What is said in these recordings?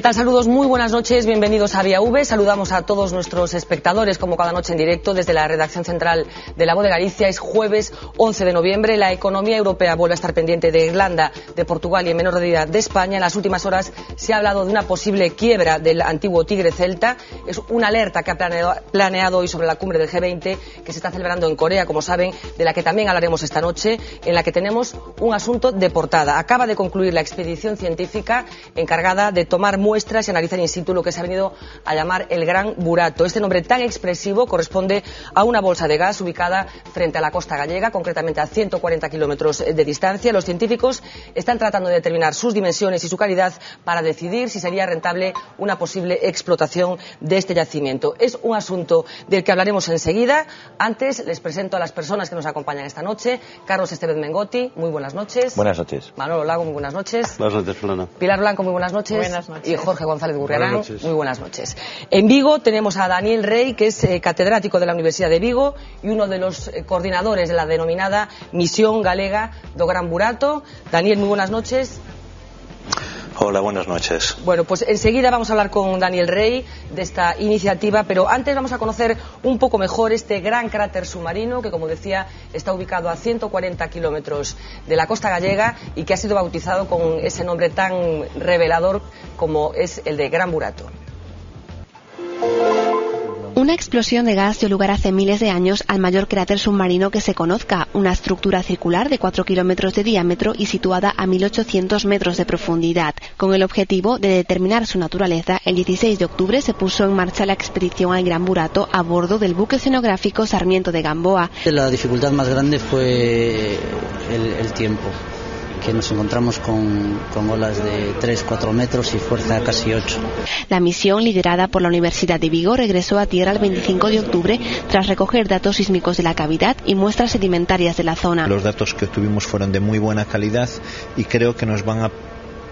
¿Qué tal? Saludos, muy buenas noches, bienvenidos a Vía V. Saludamos a todos nuestros espectadores, como cada noche en directo, desde la redacción central de La Voz de Galicia. Es jueves 11 de noviembre. La economía europea vuelve a estar pendiente de Irlanda, de Portugal y en menor medida de España. En las últimas horas se ha hablado de una posible quiebra del antiguo tigre celta. Es una alerta que ha planeado hoy sobre la cumbre del G20, que se está celebrando en Corea, como saben, de la que también hablaremos esta noche, en la que tenemos un asunto de portada. Acaba de concluir la expedición científica encargada de tomar muestras y analizar in situ lo que se ha venido a llamar el Gran Burato. Este nombre tan expresivo corresponde a una bolsa de gas ubicada frente a la costa gallega, concretamente a 140 kilómetros de distancia. Los científicos están tratando de determinar sus dimensiones y su calidad para decidir si sería rentable una posible explotación de este yacimiento. Es un asunto del que hablaremos enseguida. Antes les presento a las personas que nos acompañan esta noche. Carlos Estevez Mengotti, muy buenas noches. Buenas noches. Manolo Lago, muy buenas noches. Buenas noches, Fulano. Pilar Blanco, muy buenas noches. Buenas noches. Y Jorge González Gurriarán, muy buenas noches. En Vigo tenemos a Daniel Rey, que es catedrático de la Universidad de Vigo y uno de los coordinadores de la denominada Misión Galega do Gran Burato. Daniel, muy buenas noches. Hola, buenas noches. Bueno, pues enseguida vamos a hablar con Daniel Rey de esta iniciativa, pero antes vamos a conocer un poco mejor este gran cráter submarino que, como decía, está ubicado a 140 kilómetros de la costa gallega y que ha sido bautizado con ese nombre tan revelador como es el de Gran Burato. Una explosión de gas dio lugar hace miles de años al mayor cráter submarino que se conozca, una estructura circular de 4 kilómetros de diámetro y situada a 1800 metros de profundidad. Con el objetivo de determinar su naturaleza, el 16 de octubre se puso en marcha la expedición al Gran Burato a bordo del buque oceanográfico Sarmiento de Gamboa. La dificultad más grande fue el tiempo, que nos encontramos con olas de 3-4 metros y fuerza casi 8. La misión, liderada por la Universidad de Vigo, regresó a tierra el 25 de octubre tras recoger datos sísmicos de la cavidad y muestras sedimentarias de la zona. Los datos que obtuvimos fueron de muy buena calidad y creo que nos van a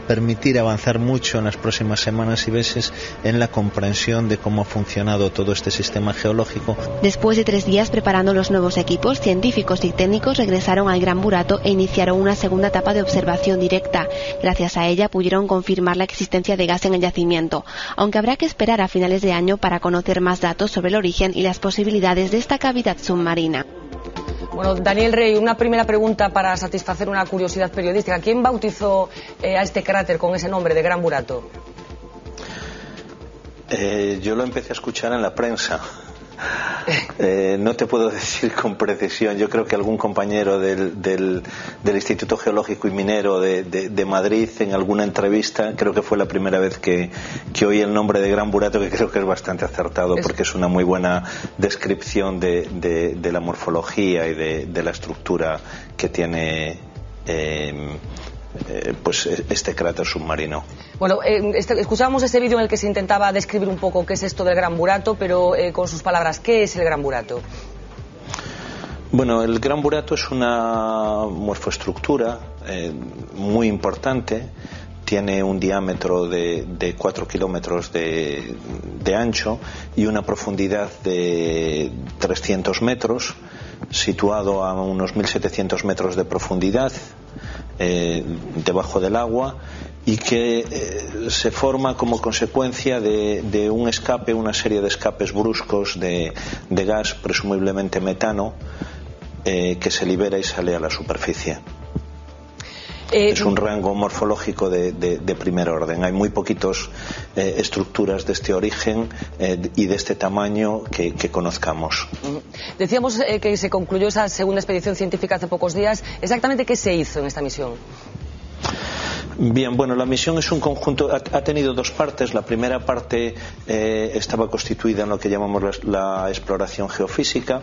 permitir avanzar mucho en las próximas semanas y meses en la comprensión de cómo ha funcionado todo este sistema geológico. Después de 3 días preparando los nuevos equipos, científicos y técnicos regresaron al Gran Burato e iniciaron una segunda etapa de observación directa. Gracias a ella pudieron confirmar la existencia de gas en el yacimiento, aunque habrá que esperar a finales de año para conocer más datos sobre el origen y las posibilidades de esta cavidad submarina. Bueno, Daniel Rey, una primera pregunta para satisfacer una curiosidad periodística. ¿Quién bautizó a este cráter con ese nombre de Gran Burato? Yo lo empecé a escuchar en la prensa. No te puedo decir con precisión. Yo creo que algún compañero del Instituto Geológico y Minero de Madrid, en alguna entrevista, creo que fue la primera vez que oí el nombre de Gran Burato, que creo que es bastante acertado, porque es una muy buena descripción de la morfología y de la estructura que tiene pues este cráter submarino. Bueno, escuchábamos ese vídeo en el que se intentaba describir un poco qué es esto del Gran Burato, pero con sus palabras, ¿qué es el Gran Burato? Bueno, el Gran Burato es una morfoestructura muy importante. Tiene un diámetro de 4 kilómetros de ancho y una profundidad de 300 metros, situado a unos 1700 metros de profundidad debajo del agua, y que se forma como consecuencia de un escape, una serie de escapes bruscos de gas, presumiblemente metano, que se libera y sale a la superficie. Es un rango morfológico de primer orden. Hay muy poquitas estructuras de este origen y de este tamaño que conozcamos. Decíamos que se concluyó esa segunda expedición científica hace pocos días. ¿Exactamente qué se hizo en esta misión? Bien, bueno, la misión es un conjunto, ha tenido 2 partes. La primera parte estaba constituida en lo que llamamos la exploración geofísica,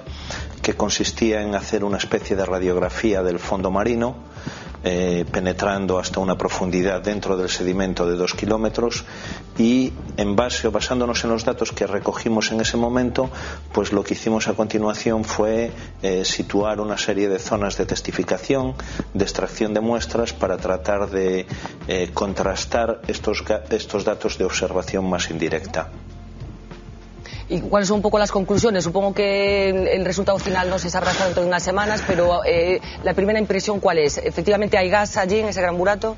que consistía en hacer una especie de radiografía del fondo marino, penetrando hasta una profundidad dentro del sedimento de 2 kilómetros, y basándonos en los datos que recogimos en ese momento, pues lo que hicimos a continuación fue situar una serie de zonas de testificación, de extracción de muestras, para tratar de contrastar estos datos de observación más indirecta. ¿Y cuáles son un poco las conclusiones? Supongo que el resultado final no se sabrá hasta dentro de unas semanas, pero la primera impresión, ¿cuál es? ¿Efectivamente hay gas allí en ese Gran Burato?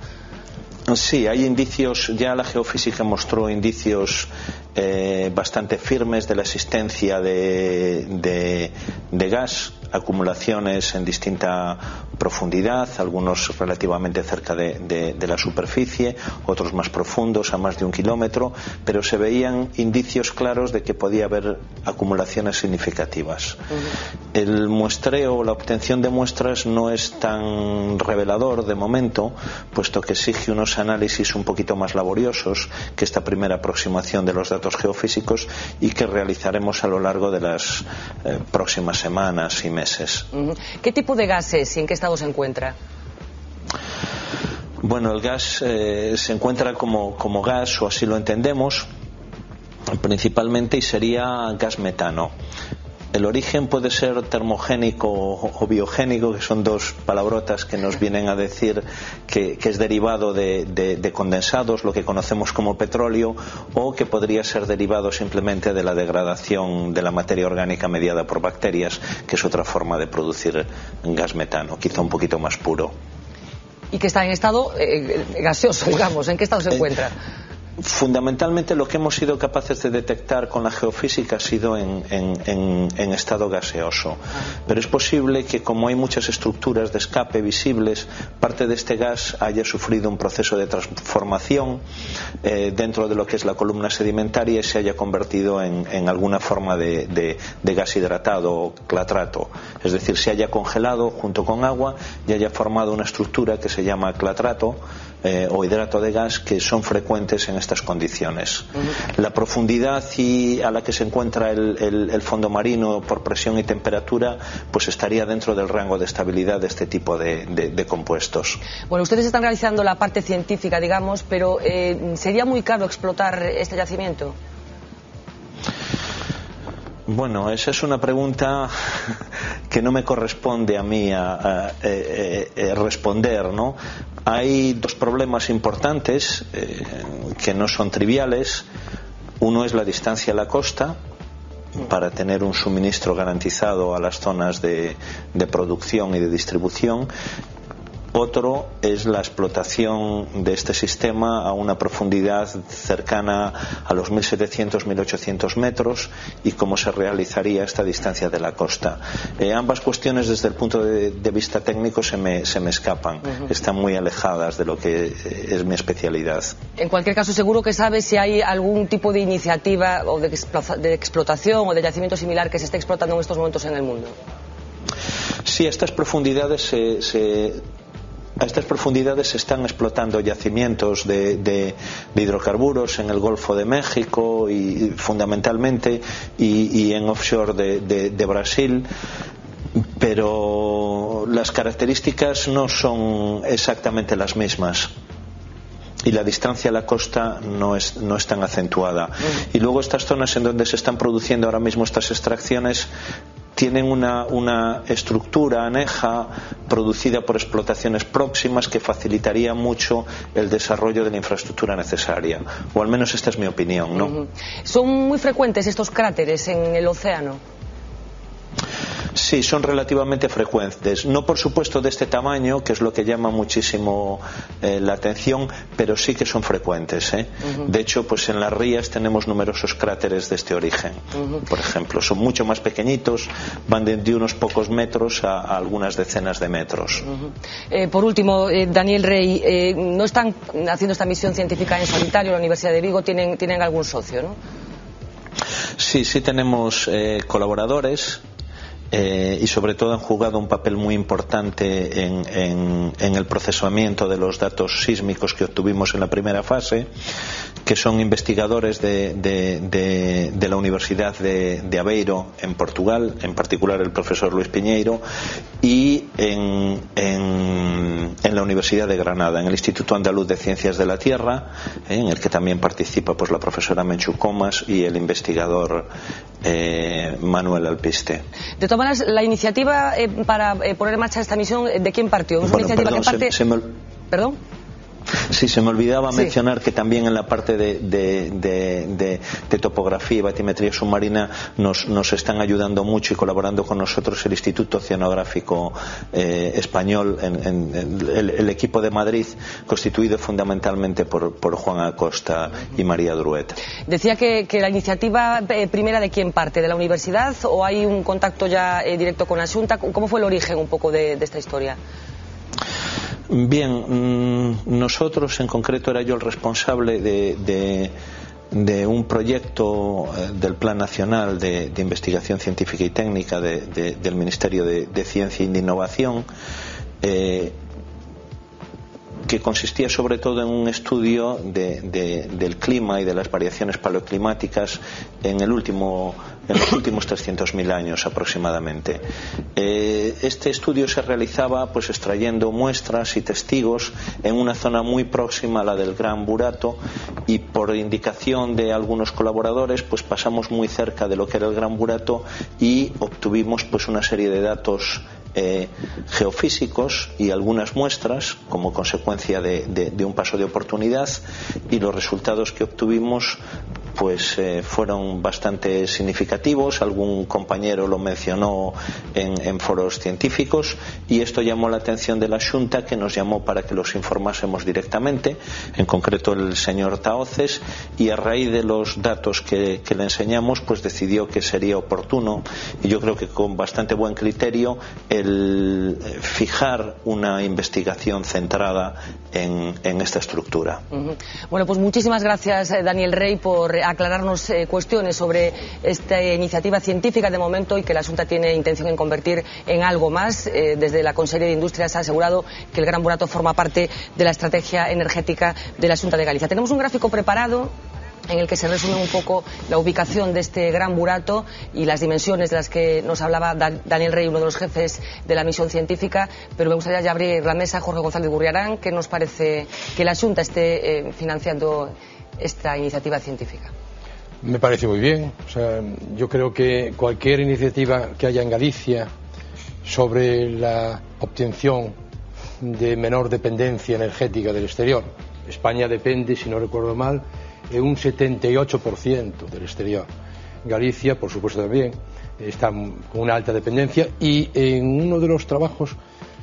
Sí, hay indicios, ya la geofísica mostró indicios bastante firmes de la existencia de gas, acumulaciones en distinta profundidad, algunos relativamente cerca de la superficie, otros más profundos, a más de 1 kilómetro, pero se veían indicios claros de que podía haber acumulaciones significativas. El muestreo, la obtención de muestras no es tan revelador de momento, puesto que exige unos análisis un poquito más laboriosos que esta primera aproximación de los datos geofísicos y que realizaremos a lo largo de las próximas semanas y meses. ¿Qué tipo de gas es y en qué estado se encuentra? Bueno, el gas se encuentra como gas, o así lo entendemos, principalmente, y sería gas metano. El origen puede ser termogénico o biogénico, que son dos palabrotas que nos vienen a decir que es derivado de condensados, lo que conocemos como petróleo, o que podría ser derivado simplemente de la degradación de la materia orgánica mediada por bacterias, que es otra forma de producir gas metano, quizá un poquito más puro. Y que está en estado gaseoso, digamos. ¿En qué estado se encuentra? Fundamentalmente lo que hemos sido capaces de detectar con la geofísica ha sido en estado gaseoso, pero es posible que, como hay muchas estructuras de escape visibles, parte de este gas haya sufrido un proceso de transformación dentro de lo que es la columna sedimentaria y se haya convertido en alguna forma de gas hidratado o clatrato, es decir, se haya congelado junto con agua y haya formado una estructura que se llama clatrato o hidrato de gas, que son frecuentes en estas condiciones. La profundidad a la que se encuentra el fondo marino por presión y temperatura pues estaría dentro del rango de estabilidad de este tipo de compuestos. Bueno, ustedes están realizando la parte científica, digamos, pero ¿sería muy caro explotar este yacimiento? Bueno, esa es una pregunta que no me corresponde a mí responder, ¿no? Hay dos problemas importantes que no son triviales. Uno es la distancia a la costa para tener un suministro garantizado a las zonas de producción y de distribución. Otro es la explotación de este sistema a una profundidad cercana a los 1.700-1.800 metros y cómo se realizaría esta distancia de la costa. Ambas cuestiones, desde el punto de vista técnico, se me escapan. Están muy alejadas de lo que es mi especialidad. En cualquier caso, seguro que sabe si hay algún tipo de iniciativa o de explotación o de yacimiento similar que se esté explotando en estos momentos en el mundo. Sí, a estas profundidades se están explotando yacimientos de hidrocarburos en el Golfo de México y fundamentalmente y en offshore de Brasil, pero las características no son exactamente las mismas y la distancia a la costa no es tan acentuada. Y luego estas zonas en donde se están produciendo ahora mismo estas extracciones tienen una estructura aneja producida por explotaciones próximas que facilitaría mucho el desarrollo de la infraestructura necesaria, o al menos esta es mi opinión, ¿no? ¿Son muy frecuentes estos cráteres en el océano? Sí, son relativamente frecuentes, no por supuesto de este tamaño, que es lo que llama muchísimo la atención, pero sí que son frecuentes, ¿eh? De hecho, pues en las rías tenemos numerosos cráteres de este origen, por ejemplo, son mucho más pequeñitos, van de unos pocos metros a algunas decenas de metros. Por último, Daniel Rey, no están haciendo esta misión científica en solitario, la Universidad de Vigo, tienen algún socio, ¿no? Sí tenemos colaboradores. Y sobre todo han jugado un papel muy importante en el procesamiento de los datos sísmicos que obtuvimos en la primera fase, que son investigadores de la Universidad de Aveiro en Portugal, en particular el profesor Luis Piñeiro, y en la Universidad de Granada, en el Instituto Andaluz de Ciencias de la Tierra, en el que también participa pues la profesora Menchu Comas y el investigador Manuel Alpiste. De todas maneras, la iniciativa para poner en marcha esta misión, ¿de quién partió? ¿Es una iniciativa que parte? ¿Perdón? Sí, se me olvidaba mencionar que también en la parte de topografía y batimetría submarina nos están ayudando mucho y colaborando con nosotros el Instituto Oceanográfico Español, el equipo de Madrid, constituido fundamentalmente por Juan Acosta y María Druet. Decía que la iniciativa primera, ¿de quién parte? ¿De la universidad o hay un contacto ya directo con la Xunta? ¿Cómo fue el origen un poco de esta historia? Bien, nosotros en concreto era yo el responsable de un proyecto del Plan Nacional de Investigación Científica y Técnica del Ministerio de Ciencia y de Innovación, que consistía sobre todo en un estudio del clima y de las variaciones paleoclimáticas en los últimos 300.000 años aproximadamente. Este estudio se realizaba pues extrayendo muestras y testigos en una zona muy próxima a la del Gran Burato, y por indicación de algunos colaboradores pues pasamos muy cerca de lo que era el Gran Burato y obtuvimos pues una serie de datos geofísicos y algunas muestras como consecuencia de un paso de oportunidad, y los resultados que obtuvimos pues fueron bastante significativos. Algún compañero lo mencionó en foros científicos, y esto llamó la atención de la Xunta, que nos llamó para que los informásemos directamente, en concreto el señor Tahoces, y a raíz de los datos que le enseñamos pues decidió que sería oportuno, y yo creo que con bastante buen criterio, el fijar una investigación centrada en esta estructura. Bueno, pues muchísimas gracias, Daniel Rey, por aclararnos cuestiones sobre esta iniciativa científica de momento, y que la Xunta tiene intención en convertir en algo más. Desde la Consellería de Industria se ha asegurado que el Gran Burato forma parte de la estrategia energética de la Xunta de Galicia. Tenemos un gráfico preparado en el que se resume un poco la ubicación de este Gran Burato y las dimensiones de las que nos hablaba Daniel Rey, uno de los jefes de la misión científica. Pero me gustaría ya abrir la mesa. Jorge González Gurriarán, ¿qué nos parece que la Xunta esté financiando esta iniciativa científica? Me parece muy bien. O sea, yo creo que cualquier iniciativa que haya en Galicia sobre la obtención de menor dependencia energética del exterior. España depende, si no recuerdo mal, de un 78% del exterior. Galicia, por supuesto, también está con una alta dependencia, y en uno de los trabajos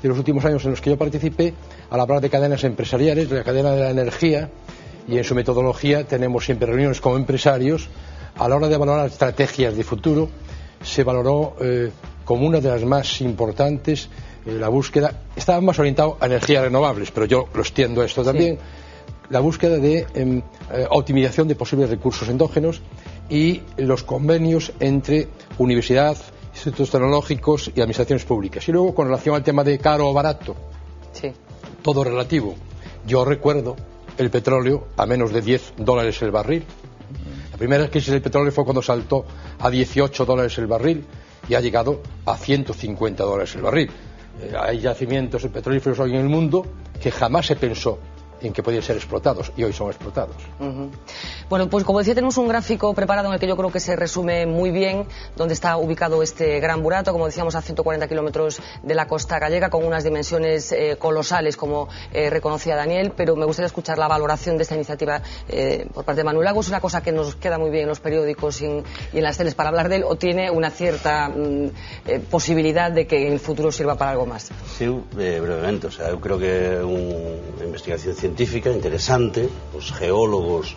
de los últimos años en los que yo participé, al hablar de cadenas empresariales, de la cadena de la energía, y en su metodología tenemos siempre reuniones con empresarios, a la hora de valorar estrategias de futuro, se valoró como una de las más importantes la búsqueda. Estaba más orientado a energías renovables, pero yo lo extiendo a esto también. Sí. La búsqueda de optimización de posibles recursos endógenos y los convenios entre universidad, institutos tecnológicos y administraciones públicas. Y luego, con relación al tema de caro o barato, sí, todo relativo. Yo recuerdo el petróleo a menos de $10 el barril. La primera crisis del petróleo fue cuando saltó a $18 el barril y ha llegado a $150 el barril. Hay yacimientos petrolíferos hoy en el mundo que jamás se pensó en que podían ser explotados, y hoy son explotados. Bueno, pues como decía, tenemos un gráfico preparado en el que yo creo que se resume muy bien dónde está ubicado este Gran Burato, como decíamos, a 140 kilómetros de la costa gallega, con unas dimensiones colosales, como reconocía Daniel. Pero me gustaría escuchar la valoración de esta iniciativa por parte de Manuel Lago. ¿Es una cosa que nos queda muy bien en los periódicos y en las teles para hablar de él, o tiene una cierta posibilidad de que en el futuro sirva para algo más? Sí, brevemente. O sea, yo creo que una investigación científica interesante, os geólogos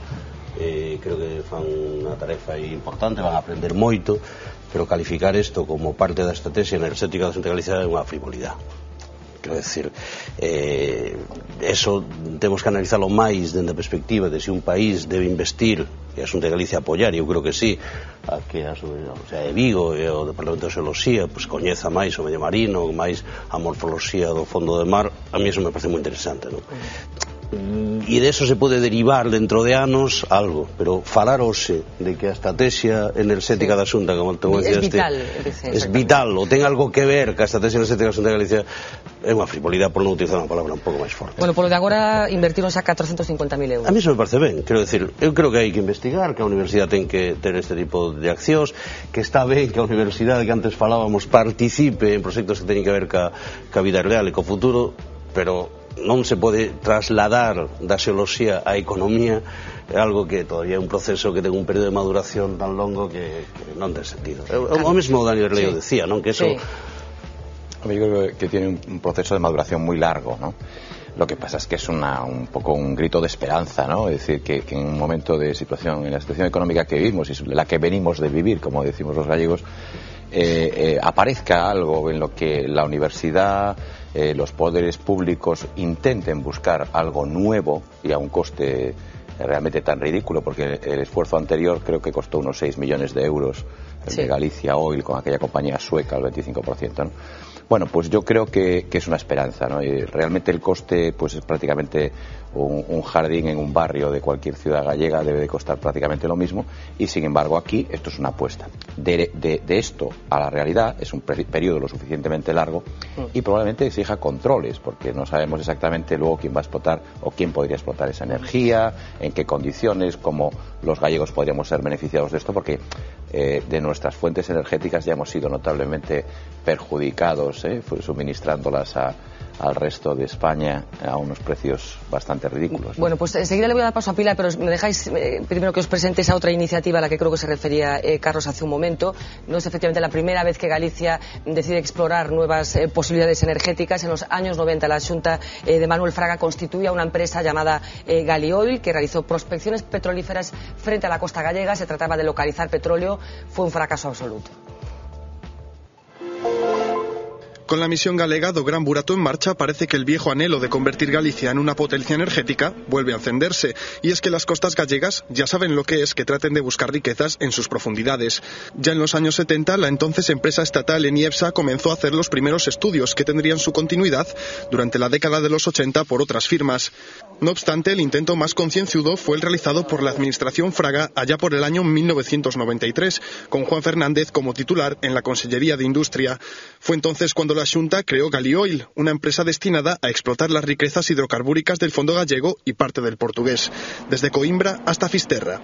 creo que fan unha tarefa importante, van a aprender moito, pero calificar isto como parte da estrategia enerxética da Xunta de Galicia é unha frivolidade. Quero decir, eso temos que analizalo máis dende a perspectiva de se un país debe investir, e a Xunta de Galicia apoiar, e eu creo que sí, a que o sea, de Vigo e o Departamento de Xeoloxía pues coñeza máis o medio marino, máis a morfoloxía do fondo do mar. A mí eso me parece moi interesante, non? E de eso se pode derivar dentro de anos algo, pero falar hoxe de que a estrategia enerxética da Xunta, como te decía, es vital, ou ten algo que ver ca estrategia enerxética da Xunta de Galicia, é unha frivolidade, por non utilizar unha palabra un pouco máis forte. Bueno, polo de agora invertiron xa 450.000 euros. A mí eso me parece ben, quero decir, eu creo que hai que investigar, que a universidade ten que ter este tipo de accións, que está ben que a universidade, que antes falábamos, participe en proxectos que teñen que ver ca vida real e co futuro, pero non se pode trasladar da xeoloxía á economía, é algo que todavía é un proceso que ten un período de maduración tan longo que non ten sentido. O mesmo Daniel Leo decía, non? Que eso... Yo creo que tiene un proceso de maduración muy largo, ¿no? Lo que pasa es que es un poco un grito de esperanza, ¿no? Es decir, que en un momento de situación, en la situación económica que vivimos y la que venimos de vivir, como decimos los gallegos, aparezca algo en lo que la universidad, los poderes públicos intenten buscar algo nuevo y a un coste realmente tan ridículo, porque el esfuerzo anterior creo que costó unos 6 millones de euros, el de Galicia Oil con aquella compañía sueca, el 25%, ¿no? Bueno, pues yo creo que es una esperanza, ¿no? Y realmente el coste pues es prácticamente un jardín en un barrio de cualquier ciudad gallega, debe de costar prácticamente lo mismo, y sin embargo aquí esto es una apuesta. De esto a la realidad es un periodo lo suficientemente largo y probablemente exija controles, porque no sabemos exactamente luego quién va a explotar o quién podría explotar esa energía, en qué condiciones, cómo los gallegos podríamos ser beneficiados de esto, porque de nuestras fuentes energéticas ya hemos sido notablemente perjudicados, suministrándolas al resto de España a unos precios bastante ridículos, ¿no? Bueno, pues enseguida le voy a dar paso a Pilar, pero me dejáis primero que os presente esa otra iniciativa a la que creo que se refería Carlos hace un momento. No es efectivamente la primera vez que Galicia decide explorar nuevas posibilidades energéticas. En los años 90 la Xunta de Manuel Fraga constituía una empresa llamada Galioil, que realizó prospecciones petrolíferas frente a la costa gallega. Se trataba de localizar petróleo. Fue un fracaso absoluto. Con la misión galega do Gran Burato en marcha, parece que el viejo anhelo de convertir Galicia en una potencia energética vuelve a encenderse. Y es que las costas gallegas ya saben lo que es que traten de buscar riquezas en sus profundidades. Ya en los años 70, la entonces empresa estatal Eniepsa comenzó a hacer los primeros estudios que tendrían su continuidad durante la década de los 80 por otras firmas. No obstante, el intento más concienzudo fue el realizado por la administración Fraga allá por el año 1993, con Juan Fernández como titular en la Consellería de Industria. Fue entonces cuando la Xunta creó Galioil, una empresa destinada a explotar las riquezas hidrocarbúricas del fondo gallego y parte del portugués, desde Coimbra hasta Fisterra.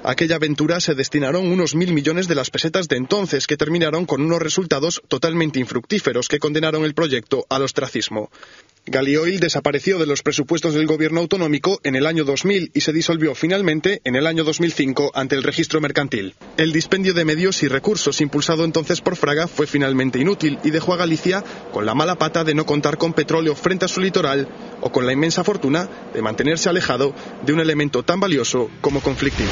A aquella aventura se destinaron unos 1.000 millones de las pesetas de entonces, que terminaron con unos resultados totalmente infructíferos que condenaron el proyecto al ostracismo. Galioil desapareció de los presupuestos del gobierno autonómico en el año 2000 y se disolvió finalmente en el año 2005 ante el registro mercantil. El dispendio de medios y recursos impulsado entonces por Fraga fue finalmente inútil y dejó a Galicia con la mala pata de no contar con petróleo frente a su litoral o con la inmensa fortuna de mantenerse alejado de un elemento tan valioso como conflictivo.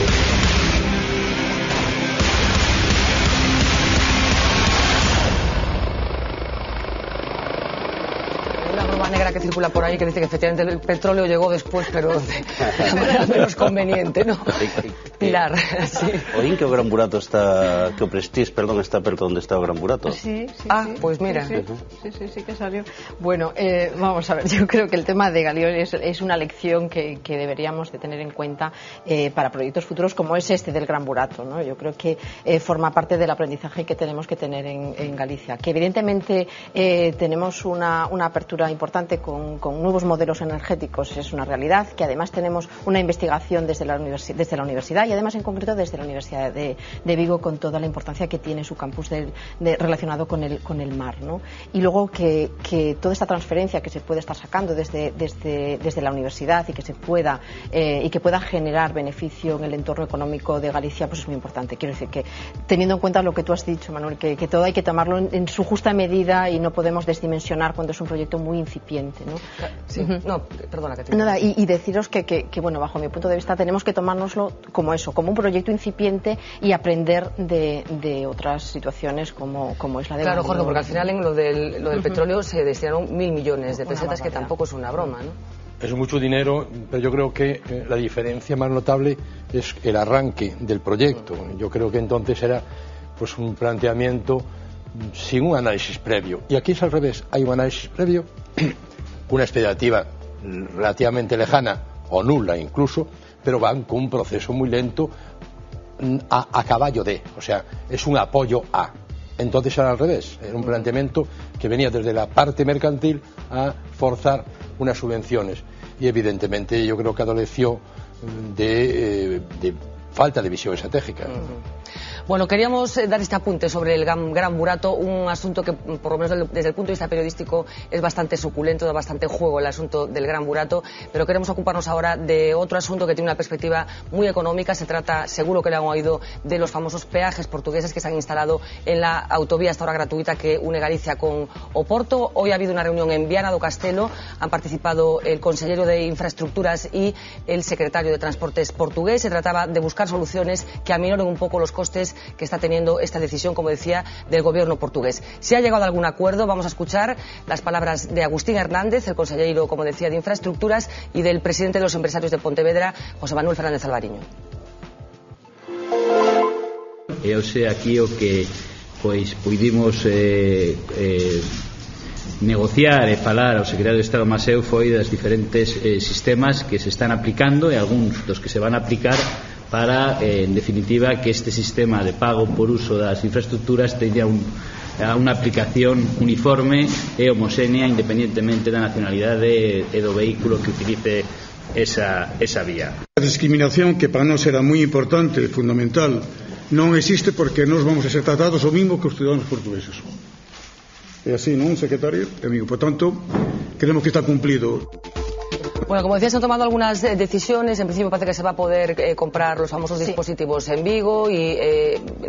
Negra que circula por ahí que dice que efectivamente el petróleo llegó después, pero de manera menos conveniente, ¿no? Pilar, sí. Oín que o Gran Burato está, que o Prestige, perdón, está perto donde está o Gran Burato. Sí, pues mira. Sí que salió. Bueno, vamos a ver, yo creo que el tema de Galioil es una lección que deberíamos de tener en cuenta para proyectos futuros como es este del Gran Burato, ¿no? Yo creo que forma parte del aprendizaje que tenemos que tener en Galicia, que evidentemente tenemos una apertura importante con nuevos modelos energéticos, es una realidad, que además tenemos una investigación desde la universidad y además en concreto desde la Universidad de Vigo, con toda la importancia que tiene su campus relacionado con el mar, ¿no? Y luego que toda esta transferencia que se puede estar sacando desde la universidad y que se pueda generar beneficio en el entorno económico de Galicia, pues es muy importante. Quiero decir que, teniendo en cuenta lo que tú has dicho, Manuel, que todo hay que tomarlo en su justa medida y no podemos desdimensionar cuando es un proyecto muy incipiente, ¿no? Sí. No, perdona que te... Nada, y deciros que bueno, bajo mi punto de vista tenemos que tomárnoslo como eso, como un proyecto incipiente y aprender de otras situaciones como es la de... Claro, Jorge, porque al final en lo del petróleo se destinaron 1.000 millones de pesetas, que tampoco es una broma, ¿no? Es mucho dinero, pero yo creo que la diferencia más notable es el arranque del proyecto. Yo creo que entonces era pues un planteamiento sin un análisis previo. Y aquí es al revés, hay un análisis previo, una expectativa relativamente lejana o nula incluso, pero van con un proceso muy lento a caballo de, o sea, es un apoyo a. Entonces era al revés, era un planteamiento que venía desde la parte mercantil a forzar unas subvenciones y evidentemente yo creo que adoleció de falta de visión estratégica. Bueno, queríamos dar este apunte sobre el Gran Burato, un asunto que, por lo menos desde el punto de vista periodístico, es bastante suculento, da bastante juego el asunto del Gran Burato, pero queremos ocuparnos ahora de otro asunto que tiene una perspectiva muy económica. Se trata, seguro que lo han oído, de los famosos peajes portugueses que se han instalado en la autovía hasta ahora gratuita que une Galicia con Oporto. Hoy ha habido una reunión en Viana do Castelo, han participado el consejero de Infraestructuras y el secretario de Transportes portugués. Se trataba de buscar soluciones que aminoren un poco los costes que está teniendo esta decisión, como decía, del gobierno portugués. Si ha llegado a algún acuerdo, vamos a escuchar las palabras de Agustín Hernández, el consejero, como decía, de Infraestructuras, y del presidente de los empresarios de Pontevedra, José Manuel Fernández Alvariño. Eu sei aquí o que pudimos negociar e falar ao secretario de Estado Maseu foi das diferentes sistemas que se están aplicando e algúns dos que se van a aplicar para, en definitiva, que este sistema de pago por uso das infraestructuras teña unha aplicación uniforme e homoxénea independentemente da nacionalidade e do vehículo que utilice esa vía. A discriminación, que para nós era moi importante e fundamental, non existe porque nós vamos a ser tratados o mismo que os ciudadanos portugueses. É así, non, secretario? Amigo, por tanto, queremos que está cumplido. Bueno, como decía, se han tomado algunas decisiones. En principio parece que se va a poder comprar los famosos dispositivos en Vigo y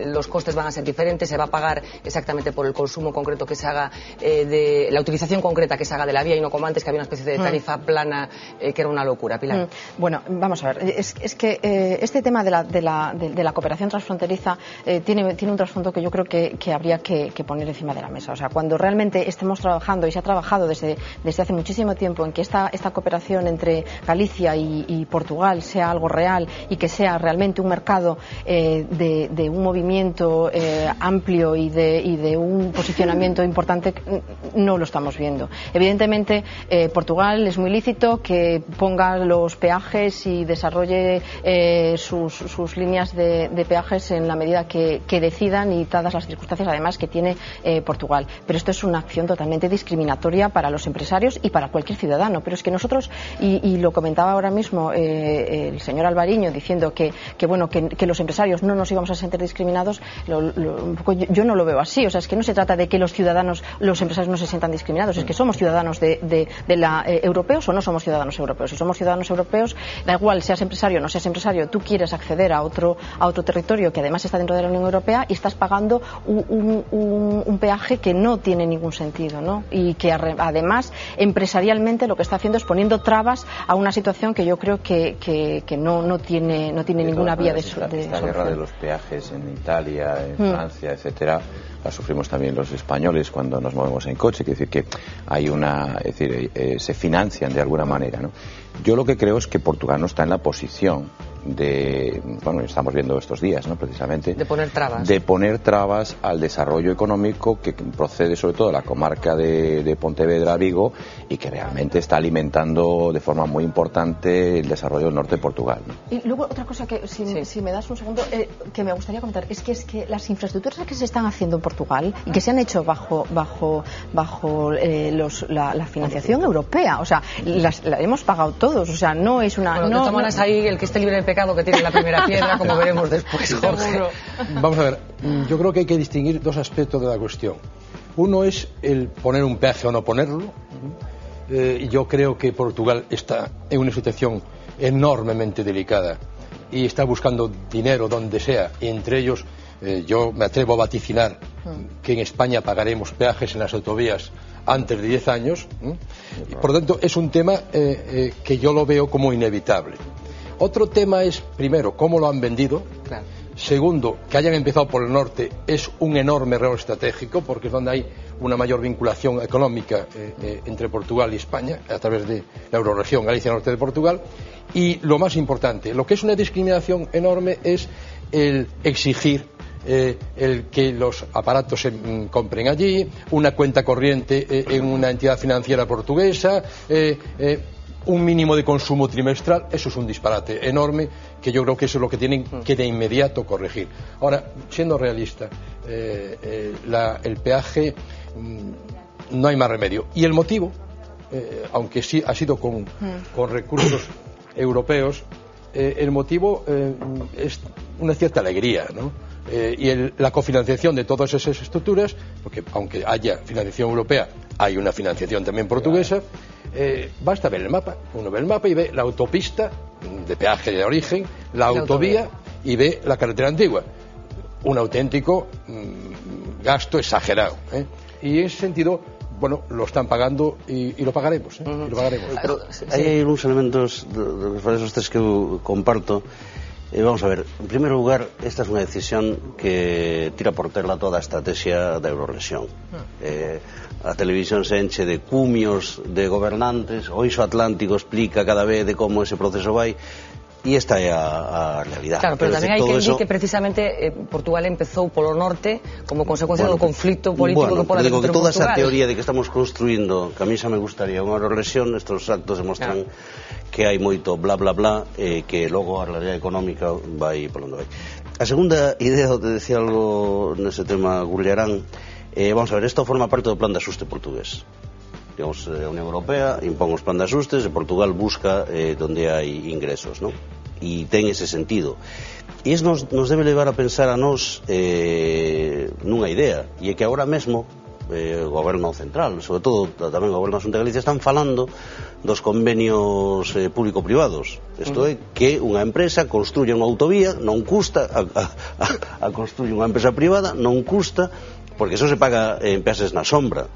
los costes van a ser diferentes. Se va a pagar exactamente por el consumo concreto que se haga, de la utilización concreta que se haga de la vía, y no como antes, que había una especie de tarifa plana que era una locura. Pilar. Bueno, vamos a ver. Es que este tema de la cooperación transfronteriza tiene un trasfondo que yo creo que habría que poner encima de la mesa. O sea, cuando realmente estemos trabajando, y se ha trabajado desde hace muchísimo tiempo en que esta cooperación entre Galicia y Portugal sea algo real y que sea realmente un mercado de un movimiento amplio y de un posicionamiento importante, no lo estamos viendo. Evidentemente, Portugal es muy lícito que ponga los peajes y desarrolle sus líneas de peajes en la medida que decidan y dadas las circunstancias además que tiene Portugal. Pero esto es una acción totalmente discriminatoria para los empresarios y para cualquier ciudadano. Pero es que nosotros, y lo comentaba ahora mismo el señor Alvariño, diciendo que los empresarios no nos íbamos a sentir discriminados, yo no lo veo así. O sea, es que no se trata de que los empresarios no se sientan discriminados, es que somos ciudadanos europeos o no somos ciudadanos europeos. Si somos ciudadanos europeos, da igual seas empresario o no seas empresario, tú quieres acceder a otro territorio que además está dentro de la Unión Europea y estás pagando un peaje que no tiene ningún sentido, ¿no? Y que además empresarialmente lo que está haciendo es poniendo trabas a una situación que yo creo que no tiene ninguna vía de solución. Esta guerra de los peajes en Italia, en Francia, etcétera, la sufrimos también los españoles cuando nos movemos en coche. Quiere decir que hay se financian de alguna manera, ¿no? Yo lo que creo es que Portugal no está en la posición estamos viendo estos días, ¿no? Precisamente de poner trabas al desarrollo económico que procede sobre todo de la comarca de Pontevedra, Vigo, y que realmente está alimentando de forma muy importante el desarrollo del norte de Portugal, ¿no? Y luego otra cosa que si me das un segundo que me gustaría comentar es que las infraestructuras que se están haciendo en Portugal y que se han hecho bajo la financiación europea, o sea, la hemos pagado todos, o sea, no es una... Bueno, de todas maneras, ahí el que esté libre de pecado que tiene la primera piedra, como veremos después, Jorge. Vamos a ver, yo creo que hay que distinguir dos aspectos de la cuestión. Uno es el poner un peaje o no ponerlo. Yo creo que Portugal está en una situación enormemente delicada y está buscando dinero donde sea, y entre ellos yo me atrevo a vaticinar que en España pagaremos peajes en las autovías antes de 10 años, y por lo tanto es un tema que yo lo veo como inevitable. Otro tema es, primero, cómo lo han vendido. Claro. Segundo, que hayan empezado por el norte es un enorme error estratégico, porque es donde hay una mayor vinculación económica entre Portugal y España, a través de la Eurorregión Galicia-Norte de Portugal. Y lo más importante, lo que es una discriminación enorme es el exigir el que los aparatos se compren allí, una cuenta corriente en una entidad financiera portuguesa, un mínimo de consumo trimestral. Eso es un disparate enorme que yo creo que eso es lo que tienen que de inmediato corregir. Ahora, siendo realista, el peaje no hay más remedio. Y el motivo, aunque sí ha sido con recursos europeos, el motivo es una cierta alegría, ¿no? Y la cofinanciación de todas esas estructuras, porque aunque haya financiación europea, hay una financiación también portuguesa. Basta ver el mapa. Uno ve el mapa y ve la autopista de peaje de origen, la autovía y ve la carretera antigua. Un auténtico gasto exagerado, ¿eh? Y en ese sentido, bueno, lo están pagando y lo pagaremos, ¿eh? Y lo pagaremos. Pero hay unos elementos de esos tres que comparto. Vamos a ver, en primer lugar, esta es una decisión que tira por terra toda a estrategia da Eurorrexión. A televisión se enche de cumios de gobernantes, o Iso Atlántico explica cada vez de como ese proceso vai, e esta é a realidade. Claro, pero tamén hai que dicir que precisamente Portugal empezou polo norte como consecuencia do conflicto político que pode haber entre toda Portugal. Esa teoría de que estamos construindo, que a mí xa me gustaría unha Eurorrexión, estos actos demostran que hai moito bla bla bla, que logo a realidade económica vai por onde vai. A segunda idea, te decía algo nese tema Gurriarán, vamos a ver, isto forma parte do plan de axuste portugués. Digamos, a Unión Europea impón os plan de axustes e Portugal busca donde hai ingresos, ¿no? E ten ese sentido. E iso nos debe levar a pensar a nós nunha idea, e é que agora mesmo o goberno central, sobre todo tamén o goberno da Xunta de Galicia, están falando dos convenios público-privados. Isto é que unha empresa construye unha autovía, non custa a construir unha empresa privada, non custa, porque eso se paga en peaxes na sombra,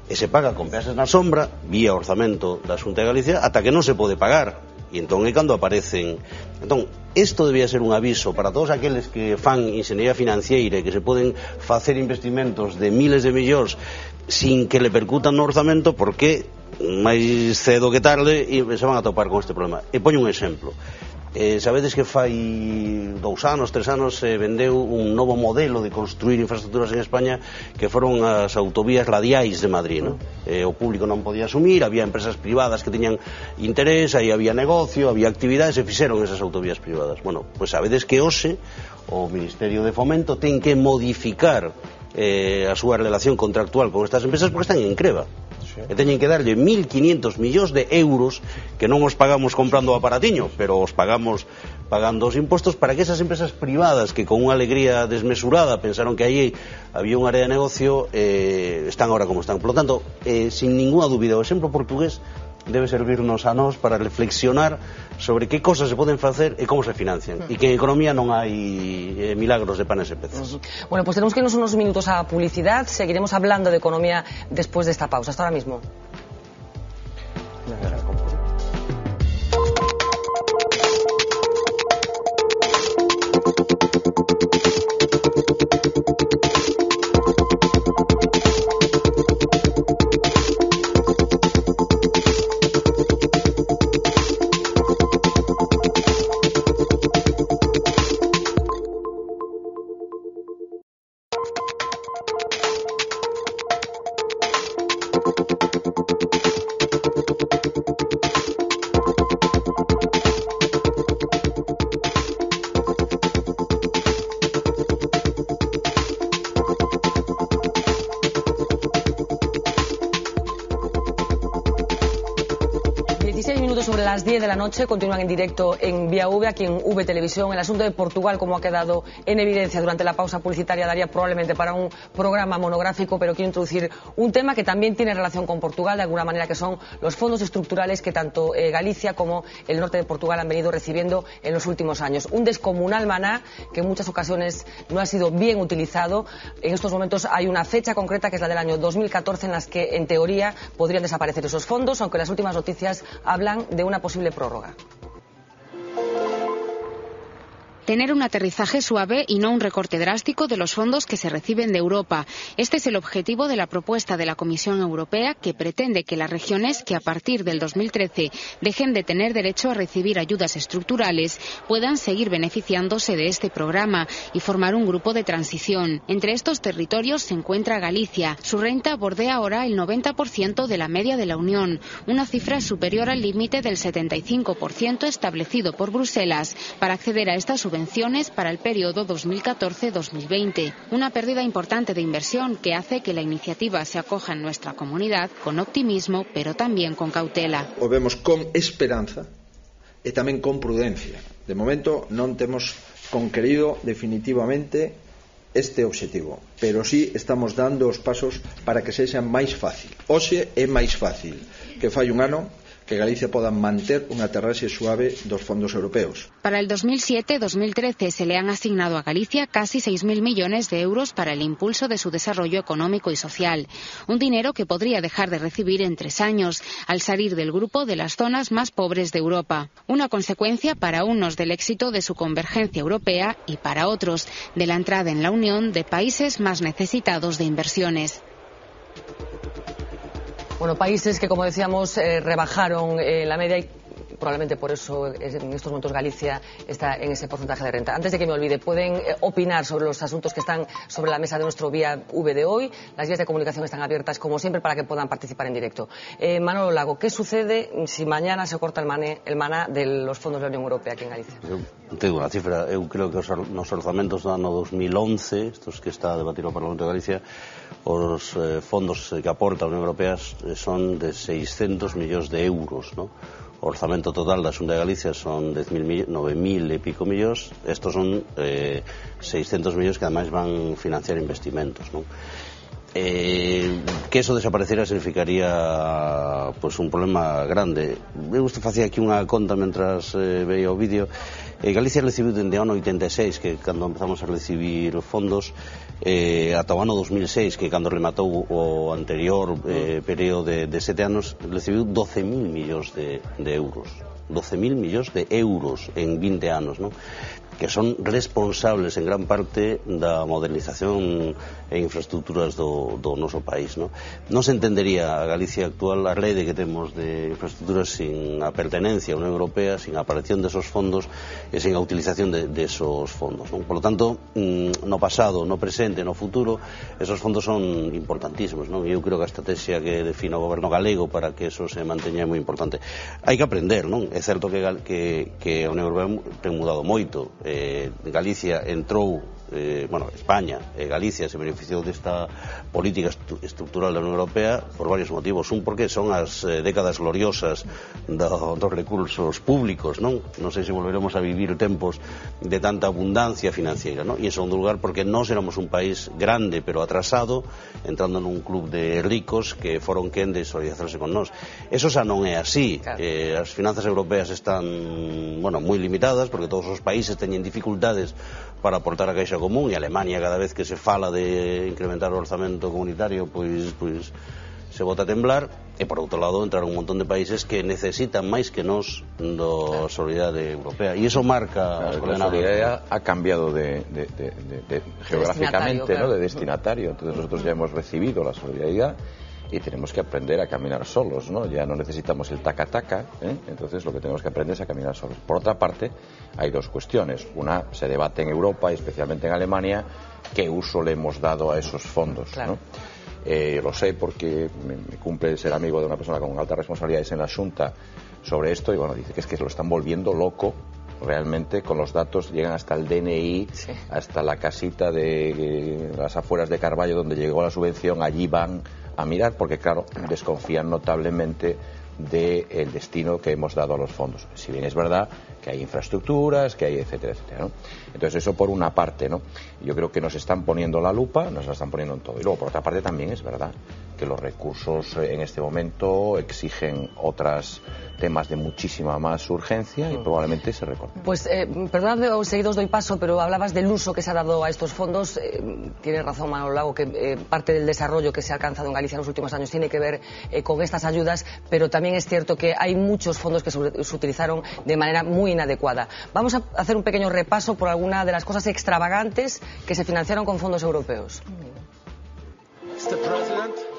e se paga con peaxes na sombra vía orzamento da Xunta de Galicia ata que non se pode pagar, e entón é cando aparecen. Entón, isto debía ser un aviso para todos aqueles que fan inxeniería financiera e que se poden facer investimentos de miles de millóns sin que le percutan no orzamento, porque máis cedo que tarde se van a topar con este problema. E poño un exemplo. Sabedes que fai 2 anos, 3 anos se vendeu un novo modelo de construir infraestructuras en España, que foron as autovías radiais de Madrid, ¿no? O público non podía asumir, había empresas privadas que teñan interés, aí había negocio, había actividades, e fixeron esas autovías privadas. Bueno, pois sabedes que hoxe o Ministerio de Fomento ten que modificar a súa relación contractual con estas empresas porque están en creba. E teñen que darlle 1.500 millóns de euros que non os pagamos comprando o aparatiño, pero os pagamos pagando os impostos para que esas empresas privadas que con unha alegría desmesurada pensaron que aí había unha área de negocio, están ahora como están. Por lo tanto, sin ninguna dúbida, o exemplo portugués debe servirnos a nós para reflexionar sobre que cosas se poden facer e como se financian, e que en economía non hai milagros de panes e peces. Bueno, pues tenemos que irnos unos minutos a publicidad. Seguiremos hablando de economía después de esta pausa. Hasta ahora mismo. Sobre las 10 de la noche continúan en directo en Vía V, aquí en V Televisión. El asunto de Portugal, como ha quedado en evidencia durante la pausa publicitaria, daría probablemente para un programa monográfico, pero quiero introducir un tema que también tiene relación con Portugal, de alguna manera, que son los fondos estructurales que tanto Galicia como el norte de Portugal han venido recibiendo en los últimos años. Un descomunal maná que en muchas ocasiones no ha sido bien utilizado. En estos momentos hay una fecha concreta, que es la del año 2014, en las que, en teoría, podrían desaparecer esos fondos, aunque las últimas noticias hablan de una posible prórroga. Tener un aterrizaje suave y no un recorte drástico de los fondos que se reciben de Europa. Este es el objetivo de la propuesta de la Comisión Europea, que pretende que las regiones que a partir del 2013 dejen de tener derecho a recibir ayudas estructurales puedan seguir beneficiándose de este programa y formar un grupo de transición. Entre estos territorios se encuentra Galicia. Su renta bordea ahora el 90% de la media de la Unión, una cifra superior al límite del 75% establecido por Bruselas para acceder a estas subvenciones para el periodo 2014-2020. Una pérdida importante de inversión que hace que la iniciativa se acoja en nuestra comunidad con optimismo, pero también con cautela. O vemos con esperanza e tamén con prudencia. De momento non temos conquerido definitivamente este obxectivo, pero sí estamos dando os pasos para que sexa máis fácil. Hoxe é máis fácil que fai un ano que Galicia poda manter unha aterraxe suave dos fondos europeos. Para el 2007-2013 se le han asignado a Galicia casi 6.000 millones de euros para el impulso de su desarrollo económico y social. Un dinero que podría dejar de recibir en 3 años, al salir del grupo de las zonas más pobres de Europa. Una consecuencia para unos del éxito de su convergencia europea y para otros de la entrada en la Unión de países más necesitados de inversiones. Bueno, países que, como decíamos, rebajaron la media y probablemente por eso en estos momentos Galicia está en ese porcentaje de renta. Antes de que me olvide, pueden opinar sobre los asuntos que están sobre la mesa de nuestro Vía V de hoy. Las vías de comunicación están abiertas, como siempre, para que puedan participar en directo. Manolo Lago, ¿qué sucede si mañana se corta el maná de los fondos de la Unión Europea aquí en Galicia? Eu tengo unha cifra, eu creo que nos orzamentos do ano 2011, estos que está a debatir o Parlamento de Galicia, os fondos que aporta a Unión Europea son de 600 millóns de euros, ¿no? O orzamento total da Xunta de Galicia son 9.000 e pico millóns. Estos son 600 millóns que ademais van financiar investimentos, ¿no? Que eso desapareciera significaría pues un problema grande. Eu facía aquí unha conta mentras veía o vídeo. Galicia recibiu dende o ano 86, que cando empezamos a recibir fondos, ata o ano 2006, que cando rematou o anterior período de 7 anos, recibiu 12.000 millóns de euros. 12.000 millóns de euros en 20 anos, ¿no? Que son responsables en gran parte da modernización e infraestructuras do noso país, ¿no? Non se entendería a Galicia actual, a rede que temos de infraestructuras, sin a pertenencia a Unión Europea, sin a aparición desos fondos e sin a utilización desos fondos, ¿no? Por lo tanto, no pasado, no presente, no futuro, esos fondos son importantísimos, ¿no? E eu creo que a estrategia que define o goberno galego para que eso se manteña é moi importante. Hai que aprender, non? É certo que a Unión Europea ten mudado moito. Galicia entrou, España e Galicia se beneficiou desta política estructural da Unión Europea por varios motivos. Un, porque son as décadas gloriosas dos recursos públicos, non sei se volveremos a vivir tempos de tanta abundancia financiera, non? E en segundo lugar, porque nós éramos un país grande pero atrasado, entrando nun club de ricos que foron quen de solidarizarse con nós. Eso xa non é así. As finanzas europeas están moi limitadas, porque todos os países teñen dificultades para aportar a caixa común, e Alemania, cada vez que se fala de incrementar o orzamento comunitario, pois se bota a temblar. E por outro lado entraron un montón de países que necesitan máis que nós da solidaridade europea, e iso marca as coordenadas. La solidaridad ha cambiado geográficamente, ¿no? De destinatario. Entonces nosotros ya hemos recibido la solidaridad y tenemos que aprender a caminar solos, ¿no? Ya no necesitamos el taca-taca, entonces lo que tenemos que aprender es a caminar solos. Por otra parte, hay dos cuestiones. Una, se debate en Europa, y especialmente en Alemania, qué uso le hemos dado a esos fondos, claro, ¿no? Lo sé porque me cumple ser amigo de una persona con altas responsabilidades en la Xunta sobre esto, y bueno, dice que es que se lo están volviendo loco. Realmente con los datos llegan hasta el DNI, sí, hasta la casita de las afueras de Carballo donde llegó la subvención, allí van a mirar, porque claro, desconfían notablemente del destino que hemos dado a los fondos. Si bien es verdad que hay infraestructuras, que hay etcétera, etcétera, ¿no? Entonces eso por una parte, ¿no? Yo creo que nos están poniendo la lupa, nos la están poniendo en todo. Y luego por otra parte también es verdad que los recursos en este momento exigen otros temas de muchísima más urgencia y probablemente se recorten. Pues perdonadme, seguidos doy paso, pero hablabas del uso que se ha dado a estos fondos. Tiene razón Manolo Lago, que parte del desarrollo que se ha alcanzado en Galicia en los últimos años tiene que ver con estas ayudas, pero también es cierto que hay muchos fondos que se utilizaron de manera muy inadecuada. Vamos a hacer un pequeño repaso por alguna de las cosas extravagantes que se financiaron con fondos europeos.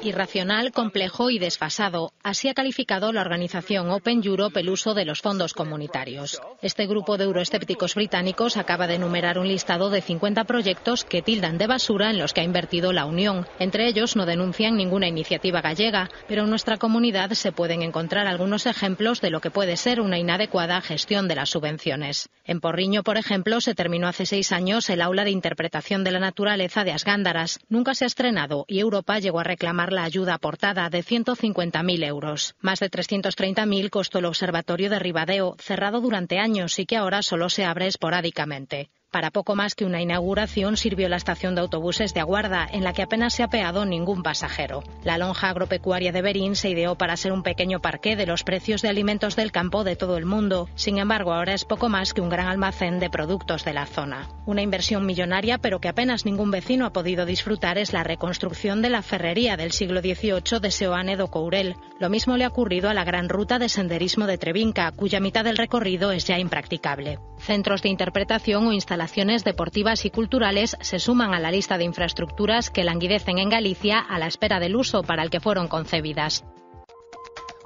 Irracional, complejo y desfasado. Así ha calificado la organización Open Europe el uso de los fondos comunitarios. Este grupo de euroescépticos británicos acaba de enumerar un listado de 50 proyectos que tildan de basura en los que ha invertido la Unión. Entre ellos no denuncian ninguna iniciativa gallega, pero en nuestra comunidad se pueden encontrar algunos ejemplos de lo que puede ser una inadecuada gestión de las subvenciones. En Porriño, por ejemplo, se terminó hace 6 años el aula de interpretación de la naturaleza de As Gándaras. Nunca se ha estrenado y Europa llegó a reclamar recuperar la ayuda aportada de 150.000 euros. Más de 330.000 costó el observatorio de Ribadeo, cerrado durante años y que ahora solo se abre esporádicamente. Para poco más que una inauguración sirvió la estación de autobuses de Aguarda, en la que apenas se ha apeado ningún pasajero. La lonja agropecuaria de Berín se ideó para ser un pequeño parqué de los precios de alimentos del campo de todo el mundo. Sin embargo, ahora es poco más que un gran almacén de productos de la zona. Una inversión millonaria, pero que apenas ningún vecino ha podido disfrutar, es la reconstrucción de la ferrería del siglo XVIII de Seoane do Courel. Lo mismo le ha ocurrido a la gran ruta de senderismo de Trevinca, cuya mitad del recorrido es ya impracticable. Centros de interpretación o instalaciones deportivas y culturales se suman a la lista de infraestructuras que languidecen en Galicia a la espera del uso para el que fueron concebidas.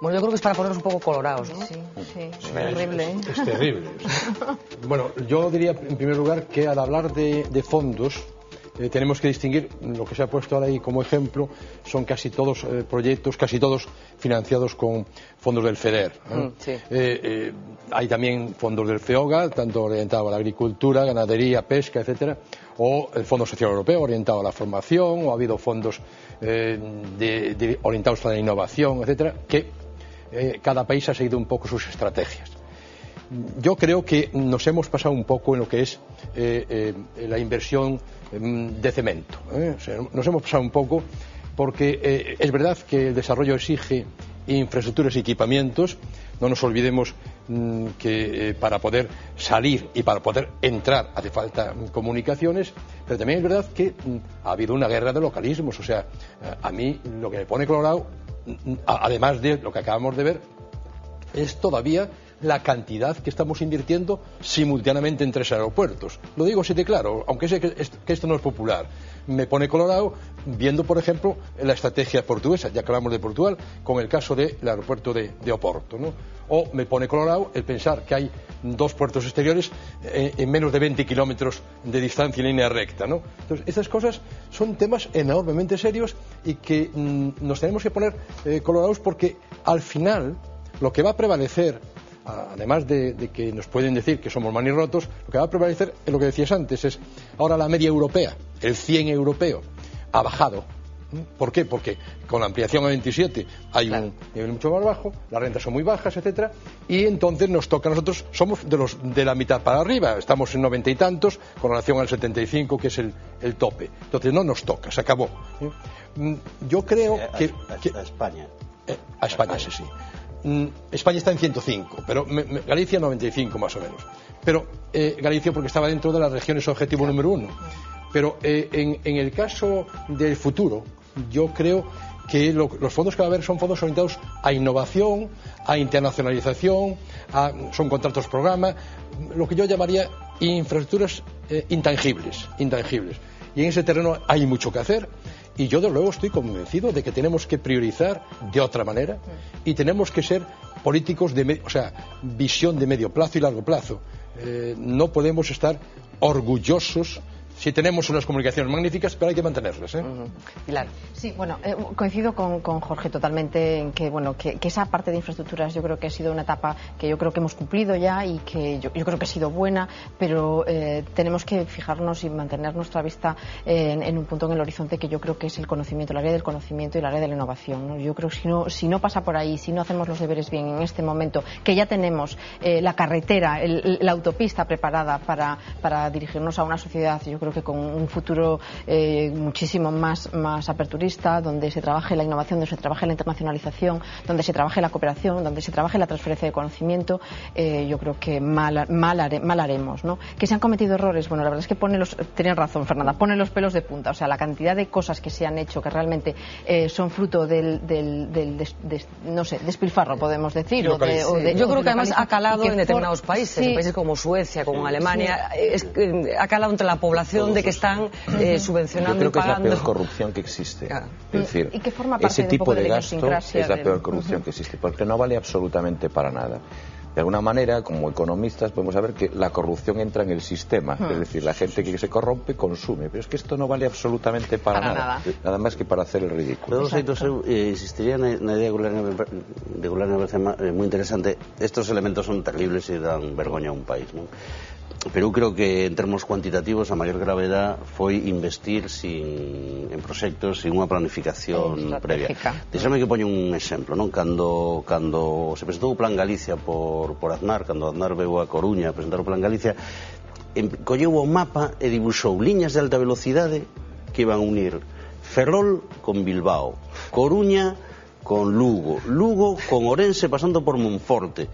Bueno, yo creo que es para ponernos un poco colorados, ¿no? Sí, es terrible, ¿eh? Es terrible. Bueno, yo diría en primer lugar que al hablar de fondos tenemos que distinguir lo que se ha puesto ahora ahí como ejemplo, son casi todos proyectos, casi todos financiados con fondos del FEDER. Sí. Hay también fondos del FEOGA, tanto orientado a la agricultura, ganadería, pesca, etcétera, o el Fondo Social Europeo orientado a la formación, o ha habido fondos orientados a la innovación, etcétera, que cada país ha seguido un poco sus estrategias. Yo creo que nos hemos pasado un poco en lo que es la inversión de cemento. O sea, nos hemos pasado un poco porque es verdad que el desarrollo exige infraestructuras y equipamientos. No nos olvidemos que para poder salir y para poder entrar hace falta comunicaciones, pero también es verdad que ha habido una guerra de localismos. O sea, a mí lo que me pone colorado, además de lo que acabamos de ver, es todavía la cantidad que estamos invirtiendo simultáneamente en 3 aeropuertos. Lo digo así de claro, aunque sé que esto no es popular. Me pone colorado viendo, por ejemplo, la estrategia portuguesa, ya que hablamos de Portugal, con el caso del aeropuerto de Oporto, ¿no? O me pone colorado el pensar que hay 2 puertos exteriores en menos de 20 kilómetros de distancia en línea recta, ¿no? Entonces, estas cosas son temas enormemente serios y que nos tenemos que poner colorados, porque al final lo que va a prevalecer, además de que nos pueden decir que somos manirrotos, lo que va a prevalecer es lo que decías antes, es ahora la media europea, el 100 europeo, ha bajado. ¿Por qué? Porque con la ampliación a 27 hay un nivel mucho más bajo, las rentas son muy bajas, etcétera, y entonces nos toca a nosotros, somos de la mitad para arriba, estamos en 90 y tantos con relación al 75, que es el tope. Entonces no nos toca, se acabó. Yo creo que a España. A España, sí. España está en 105, pero Galicia 95 más o menos. Pero Galicia porque estaba dentro de las regiones objetivo número 1. Pero en el caso del futuro, yo creo que los fondos que va a haber son fondos orientados a innovación, a internacionalización, son contratos programa, lo que yo llamaría infraestructuras intangibles. Y en ese terreno hay mucho que hacer. Y yo, de luego, estoy convencido de que tenemos que priorizar de otra manera y tenemos que ser políticos visión de medio plazo y largo plazo. No podemos estar orgullosos. Sí, tenemos unas comunicaciones magníficas, pero hay que mantenerlas, ¿eh? Pilar. Sí, bueno, coincido con Jorge totalmente en que, bueno, que esa parte de infraestructuras yo creo que ha sido una etapa que yo creo que hemos cumplido ya y que yo creo que ha sido buena, pero tenemos que fijarnos y mantener nuestra vista en un punto en el horizonte que yo creo que es el conocimiento, el área del conocimiento y el área de la innovación, ¿no? Yo creo que si no pasa por ahí, si no hacemos los deberes bien en este momento, que ya tenemos la carretera, la autopista preparada para dirigirnos a una sociedad, yo creo que con un futuro muchísimo más aperturista, donde se trabaje la innovación, donde se trabaje la internacionalización, donde se trabaje la cooperación, donde se trabaje la transferencia de conocimiento, yo creo que mal haremos, ¿no? Que se han cometido errores, bueno, la verdad es que tenías razón, Fernanda, pone los pelos de punta, o sea, la cantidad de cosas que se han hecho que realmente son fruto del no sé, despilfarro, podemos decir, yo creo que además ha calado en determinados países, en países como Suecia, como Alemania, ha calado entre la población de que están subvencionando y pagando. Yo creo que es la peor corrupción que existe. Es decir, y que forma parte ese tipo de gasto es la peor corrupción que existe, porque no vale absolutamente para nada. De alguna manera, como economistas, podemos saber que la corrupción entra en el sistema, es decir, la gente que se corrompe consume, pero es que esto no vale absolutamente para nada más que para hacer el ridículo. Insistiría na idea de Gulani, me parece moi interesante. Estos elementos son terribles e dan vergoña a un país, non? pero eu creo que en termos cuantitativos a maior gravedad foi investir en proxectos sin unha planificación previa. Deixame que poño un exemplo, non? Cando se presentou o Plan Galicia por Aznar, cando Aznar veu a Coruña a presentar o Plan Galicia, colleu o mapa e dibuixou liñas de alta velocidade que iban a unir Ferrol con Bilbao, Coruña con Lugo, Lugo con Ourense pasando por Monforte.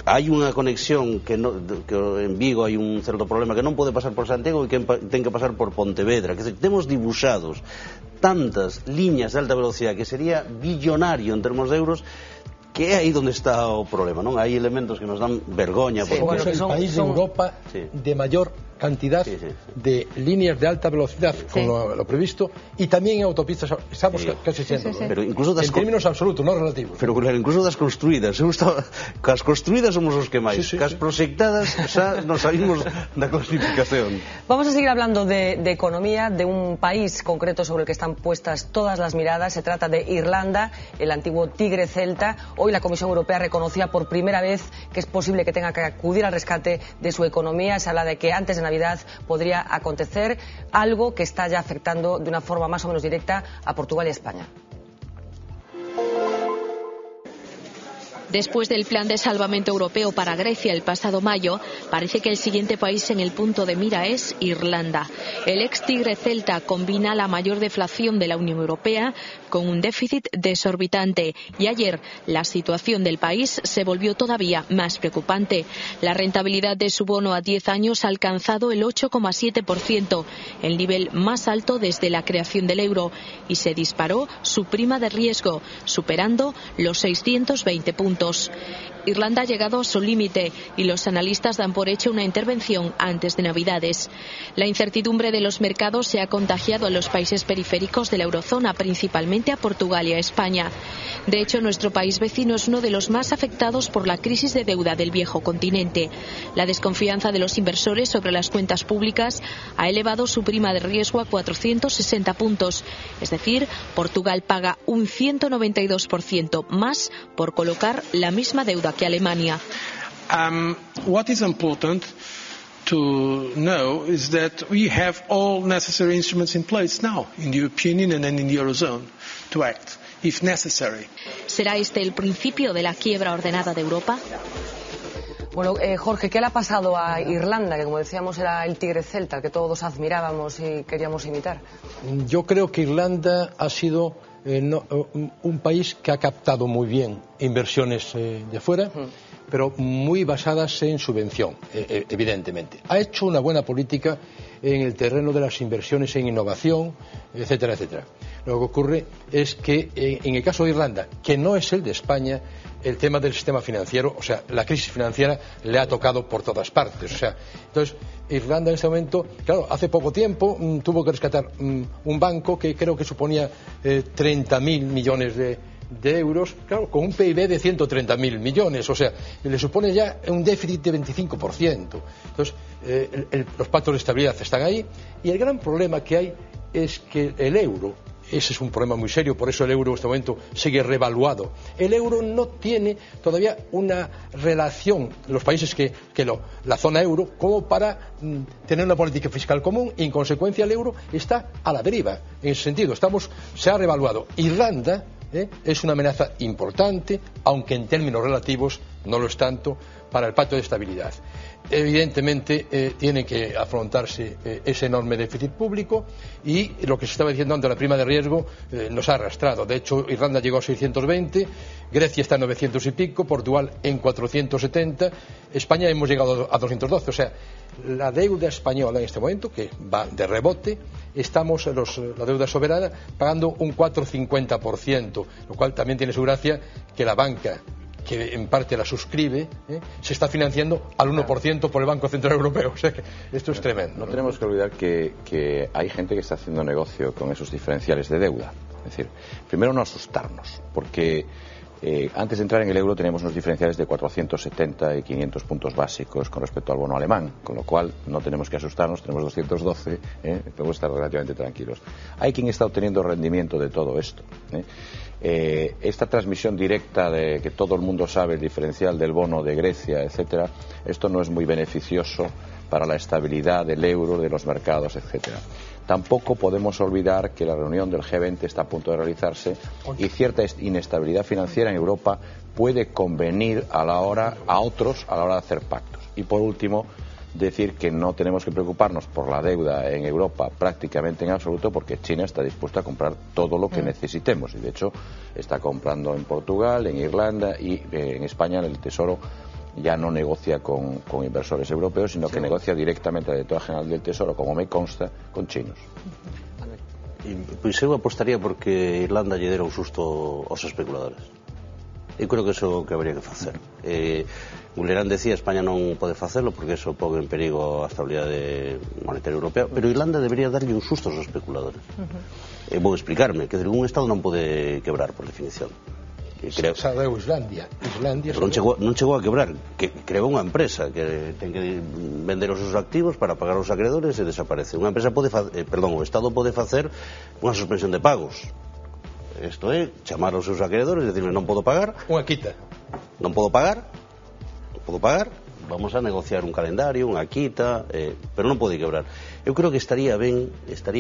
Hai unha conexión que en Vigo hai un certo problema que non pode pasar por Santiago e que ten que pasar por Pontevedra. Que temos dibuixados tantas liñas de alta velocidade que sería billonario en termos de euros, que é aí onde está o problema, non? Hai elementos que nos dan vergoña. Somos el país de Europa de mayor cantidad de líneas de alta velocidad con lo previsto, y también en autopistas estamos casi siendo, pero incluso en términos absolutos, no relativos. Pero claro, incluso das construídas, cas construídas somos os que máis, cas proxectadas xa nos saímos da clasificación. Vamos a seguir hablando de economía, de un país concreto sobre el que están puestas todas las miradas. Se trata de Irlanda, el antiguo tigre celta. Hoy la Comisión Europea reconocía por primera vez que es posible que tenga que acudir al rescate de su economía. Se habla de que antes de Navidad podría acontecer algo que está ya afectando de una forma más o menos directa a Portugal y a España. Después del plan de salvamento europeo para Grecia el pasado mayo, parece que el siguiente país en el punto de mira es Irlanda. El ex tigre celta combina la mayor deflación de la Unión Europea con un déficit desorbitante, y ayer la situación del país se volvió todavía más preocupante. La rentabilidad de su bono a 10 años ha alcanzado el 8,7%, el nivel más alto desde la creación del euro, y se disparó su prima de riesgo, superando los 620 puntos. Irlanda ha llegado a su límite y los analistas dan por hecho una intervención antes de Navidades. La incertidumbre de los mercados se ha contagiado a los países periféricos de la eurozona, principalmente a Portugal y a España. De hecho, nuestro país vecino es uno de los más afectados por la crisis de deuda del viejo continente. La desconfianza de los inversores sobre las cuentas públicas ha elevado su prima de riesgo a 460 puntos. Es decir, Portugal paga un 192% más por colocar la misma deuda que Alemania. What is important to know is that we have all necessary instruments in place now in the European Union and in the Eurozone to act if necessary. ¿Será este el principio de la quiebra ordenada de Europa? Bueno, Jorge, ¿qué le ha pasado a Irlanda, que como decíamos era el tigre celta, que todos admirábamos y queríamos imitar? Yo creo que Irlanda ha sido un país que ha captado muy bien inversiones de fuera, pero muy basadas en subvención, evidentemente. Ha hecho una buena política en el terreno de las inversiones en innovación, etcétera, etcétera. Lo que ocurre es que en el caso de Irlanda, que no es el de España, el tema del sistema financiero, o sea, la crisis financiera le ha tocado por todas partes. O sea, entonces, Irlanda en este momento, claro, hace poco tiempo tuvo que rescatar un banco que creo que suponía 30.000 millones de euros, claro, con un PIB de 130.000 millones, o sea, le supone ya un déficit de 25%. Entonces, los pactos de estabilidad están ahí, y el gran problema que hay es que el euro, ese es un problema muy serio, por eso el euro en este momento sigue revaluado. El euro no tiene todavía una relación, los países la zona euro, como para tener una política fiscal común, y en consecuencia el euro está a la deriva. En ese sentido, se ha revaluado. Irlanda es una amenaza importante, aunque en términos relativos no lo es tanto, para el pacto de estabilidad. Evidentemente tiene que afrontarse ese enorme déficit público, y lo que se estaba diciendo antes, la prima de riesgo nos ha arrastrado. De hecho, Irlanda llegó a 620, Grecia está en 900 y pico, Portugal en 470, España hemos llegado a 212. O sea, la deuda española en este momento, que va de rebote, estamos la deuda soberana pagando un 4,50%, lo cual también tiene su gracia que la banca, que en parte la suscribe, se está financiando al 1% por el Banco Central Europeo. O sea que esto es tremendo. No tenemos que olvidar que hay gente que está haciendo negocio con esos diferenciales de deuda. Es decir, primero no asustarnos, porque Antes de entrar en el euro teníamos unos diferenciales de 470 y 500 puntos básicos con respecto al bono alemán, con lo cual no tenemos que asustarnos, tenemos 212, podemos estar relativamente tranquilos. Hay quien está obteniendo rendimiento de todo esto. Esta transmisión directa de que todo el mundo sabe el diferencial del bono de Grecia, etcétera, esto no es muy beneficioso para la estabilidad del euro, de los mercados, etcétera. Tampoco podemos olvidar que la reunión del G20 está a punto de realizarse y cierta inestabilidad financiera en Europa puede convenir a otros a la hora de hacer pactos. Y por último, decir que no tenemos que preocuparnos por la deuda en Europa prácticamente en absoluto, porque China está dispuesta a comprar todo lo que necesitemos y de hecho está comprando en Portugal, en Irlanda y en España. El Tesoro ya no negocia con inversores europeos, sino que negocia directamente a la Directora General del Tesoro, como me consta, con chinos. Pois eu apostaría porque Irlanda lle dera un susto aos especuladores. Eu creo que eso é o que habría que facer. Gulerán decía España non pode facelo porque eso pode en perigo a estabilidade monetaria europea, pero Irlanda debería darlle un susto aos especuladores. Vou explicarme, que un Estado non pode quebrar por definición. Xa deu Islandia. Non chegou a quebrar, que creou unha empresa que ten que vender os seus activos para pagar os acreedores e desaparece. Unha empresa o Estado pode facer unha suspensión de pagos. Isto é, chamar aos seus acreedores e dicirme non podo pagar. Unha quita. Non podo pagar, vamos a negociar un calendario, unha quita, pero non pode quebrar. Eu creo que estaría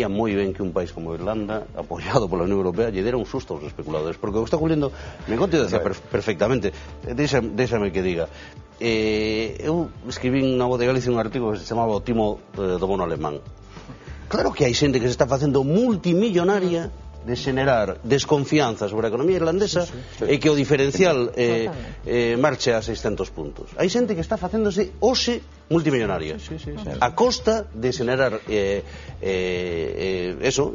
moi ben que un país como Irlanda, apoiado pola Unión Europea, lle dera un susto aos especuladores, porque o que está ocurrindo, Negocio decía perfectamente, déxame que diga, eu escribí na Voz de Galicia un artigo que se chamaba O timo do bono alemán. Claro que hai xente que se está facendo multimillonaria de xenerar desconfianza sobre a economía irlandesa e que o diferencial marche a 600 puntos. Hai xente que está facéndose hoxe multimillonaria a costa de xenerar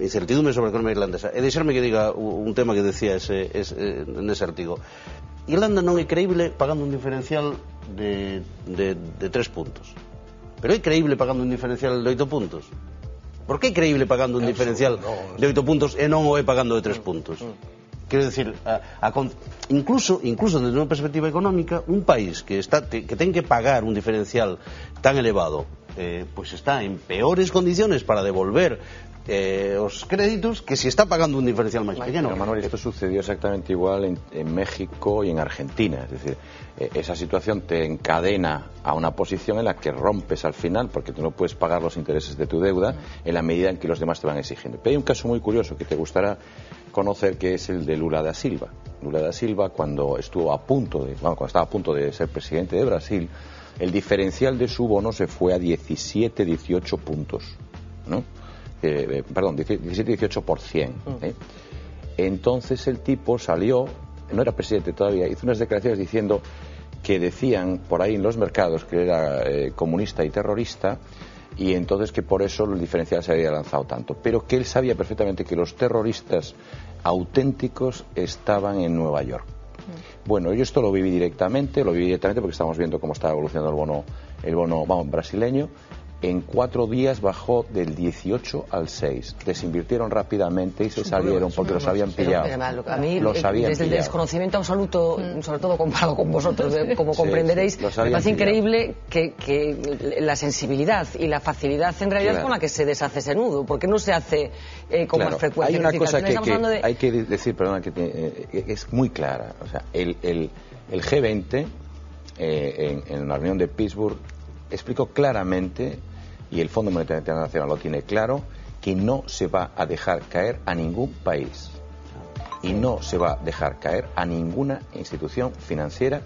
incertidumbre sobre a economía irlandesa. E deixarme que diga un tema que decía nese artigo. Irlanda non é creíble pagando un diferencial de 3 puntos, pero é creíble pagando un diferencial de 8 puntos. Por que é creíble pagando un diferencial de 8 puntos e non o é pagando de 3 puntos? Quero dicir, incluso desde unha perspectiva económica, un país que ten que pagar un diferencial tan elevado, pois está en peores condiciones para devolver os créditos que si está pagando un diferencial máis pequeno. Pero Manuel, esto sucedió exactamente igual en México y en Argentina. Es decir, esa situación te encadena a una posición en la que rompes al final, porque tú no puedes pagar los intereses de tu deuda en la medida en que los demás te van exigiendo. Pero hay un caso muy curioso que te gustará conocer, que es el de Lula da Silva. Lula da Silva, cuando estaba a punto de ser presidente de Brasil, el diferencial de su bono se fue a 17-18 puntos, ¿no? 17-18%. Entonces el tipo salió, no era presidente todavía, hizo unas declaraciones diciendo que decían por ahí en los mercados que era comunista y terrorista, y entonces que por eso el diferencial se había lanzado tanto, pero que él sabía perfectamente que los terroristas auténticos estaban en Nueva York. Bueno, yo esto lo viví directamente porque estamos viendo cómo está evolucionando el bono brasileño. En 4 días bajó del 18 al 6. Desinvirtieron rápidamente y se salieron porque los habían pillado. A mí, desde el desconocimiento absoluto, sobre todo comparado con vosotros, como comprenderéis, me parece increíble que la sensibilidad y la facilidad en realidad con la que se deshace ese nudo. ¿Por qué no se hace con más frecuencia? Hay una cosa que hay que decir, perdona, que es muy clara. O sea, el G20 en la reunión de Pittsburgh explicó claramente, y el Fondo Monetario Internacional lo tiene claro, que no se va a dejar caer a ningún país y no se va a dejar caer a ninguna institución financiera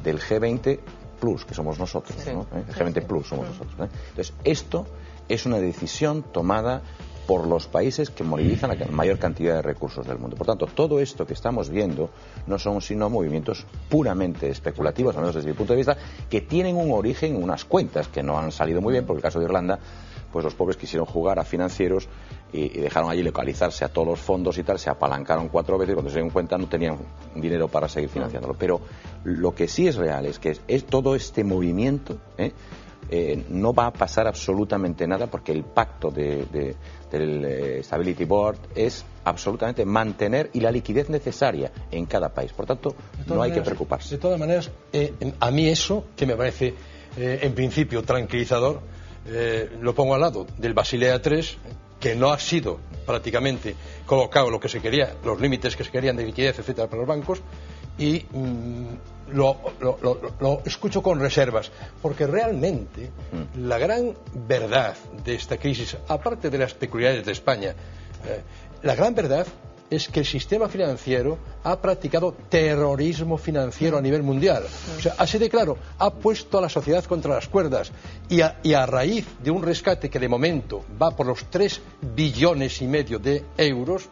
del G20 Plus, que somos nosotros, ¿no? El G20 Plus somos nosotros, ¿no? Entonces, esto es una decisión tomada por los países que movilizan la mayor cantidad de recursos del mundo. Por tanto, todo esto que estamos viendo no son sino movimientos puramente especulativos, al menos desde mi punto de vista, que tienen un origen en unas cuentas que no han salido muy bien, porque en el caso de Irlanda, pues los pobres quisieron jugar a financieros y dejaron allí localizarse a todos los fondos y tal, se apalancaron 4 veces y cuando se dieron cuenta no tenían dinero para seguir financiándolo. Pero lo que sí es real es que todo este movimiento no va a pasar absolutamente nada porque el pacto del Stability Board es absolutamente mantener y la liquidez necesaria en cada país. Por tanto, no hay que preocuparse. De todas maneras, a mí eso, que me parece en principio tranquilizador, lo pongo al lado del Basilea III, que no ha sido prácticamente colocado lo que se quería, los límites que se querían de liquidez, etcétera, para los bancos, y lo escucho con reservas, porque realmente la gran verdad de esta crisis, aparte de las peculiaridades de España, la gran verdad es que el sistema financiero ha practicado terrorismo financiero a nivel mundial. O sea, así de claro, ha puesto a la sociedad contra las cuerdas y a raíz de un rescate que de momento va por los 3,5 billones de euros,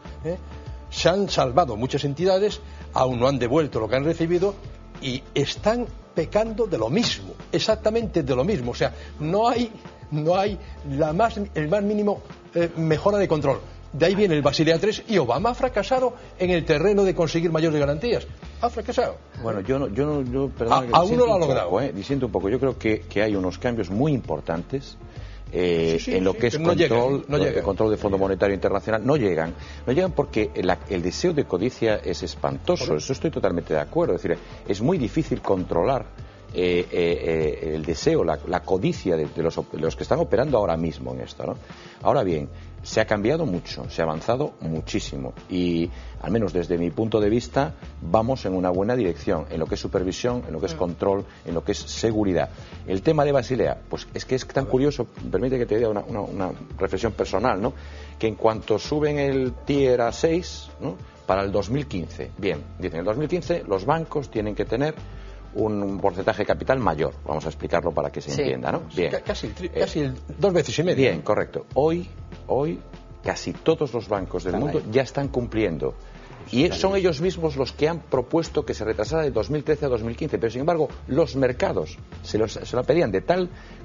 se han salvado muchas entidades, aún no han devuelto lo que han recibido y están pecando de lo mismo, exactamente de lo mismo. O sea, no hay el más mínimo mejora de control. De ahí viene el Basilea III y Obama ha fracasado en el terreno de conseguir mayores garantías. Ha fracasado. Bueno, yo aún no lo ha logrado. Disiento un poco. Yo creo que hay unos cambios muy importantes en lo que es control de Fondo Monetario Internacional. No llegan porque el deseo de codicia es espantoso. Eso estoy totalmente de acuerdo. Es decir, es muy difícil controlar el deseo, la codicia de los que están operando ahora mismo en esto, ¿no? Ahora bien, se ha cambiado mucho, se ha avanzado muchísimo y, al menos desde mi punto de vista, vamos en una buena dirección en lo que es supervisión, en lo que es control, en lo que es seguridad. El tema de Basilea, pues es que es tan curioso, permite que te diga una reflexión personal, ¿no? Que en cuanto suben el tier a 6, ¿no? Para el 2015, bien, dicen, en el 2015 los bancos tienen que tener un porcentaje de capital mayor, vamos a explicarlo para que se entienda, ¿no? Bien. Casi 2,5 veces. Bien, correcto. Hoy casi todos los bancos del mundo ya están cumpliendo. Y son ellos mismos los que han propuesto que se retrasara de 2013 a 2015, pero sin embargo los mercados se lo pedían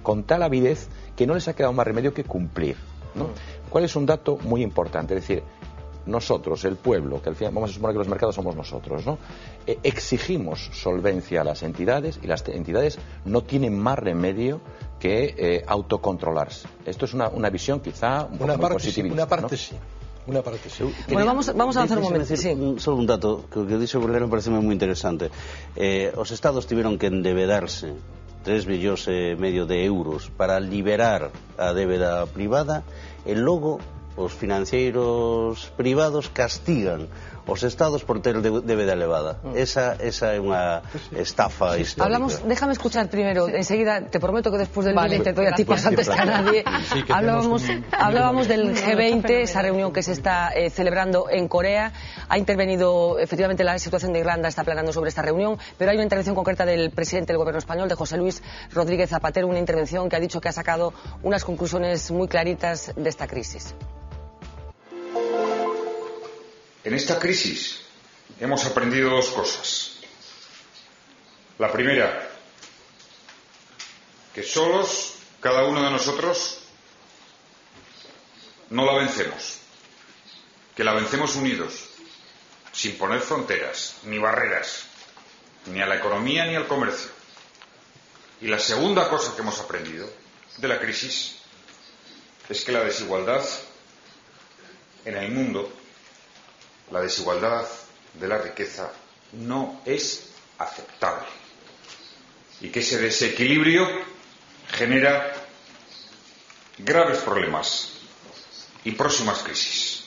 con tal avidez que no les ha quedado más remedio que cumplir, ¿no? ¿Cuál es un dato muy importante? Es decir, nosotros, el pueblo, que al final vamos a suponer que los mercados somos nosotros, ¿no? Exigimos solvencia a las entidades y las entidades no tienen más remedio que autocontrolarse. Esto es una visión quizá un poco muy positivista. Una parte sí. Bueno, vamos a avanzar un momento. Solo un dato que dice Borrell me parece muy interesante. Os estados tiveron que endebedarse 3,5 billones de euros para liberar a débeda privada e logo os financeiros privados castigan os estados por ter débeda elevada. Esa é unha estafa histórica. Déjame escuchar primero, enseguida, te prometo que después del vídeo te doy a ti antes que a nadie. Hablábamos del G20, esa reunión que se está celebrando en Corea. Ha intervenido, efectivamente, la situación de Irlanda está planeando sobre esta reunión, pero hay una intervención concreta del presidente del gobierno español, de José Luis Rodríguez Zapatero, una intervención que ha dicho que ha sacado unas conclusiones muy claritas de esta crisis. En esta crisis hemos aprendido dos cosas. La primera, que solos, cada uno de nosotros, no la vencemos, que la vencemos unidos, sin poner fronteras, ni barreras, ni a la economía ni al comercio. Y la segunda cosa que hemos aprendido de la crisis es que la desigualdad en el mundo, la desigualdad de la riqueza, no es aceptable y que ese desequilibrio genera graves problemas y próximas crisis.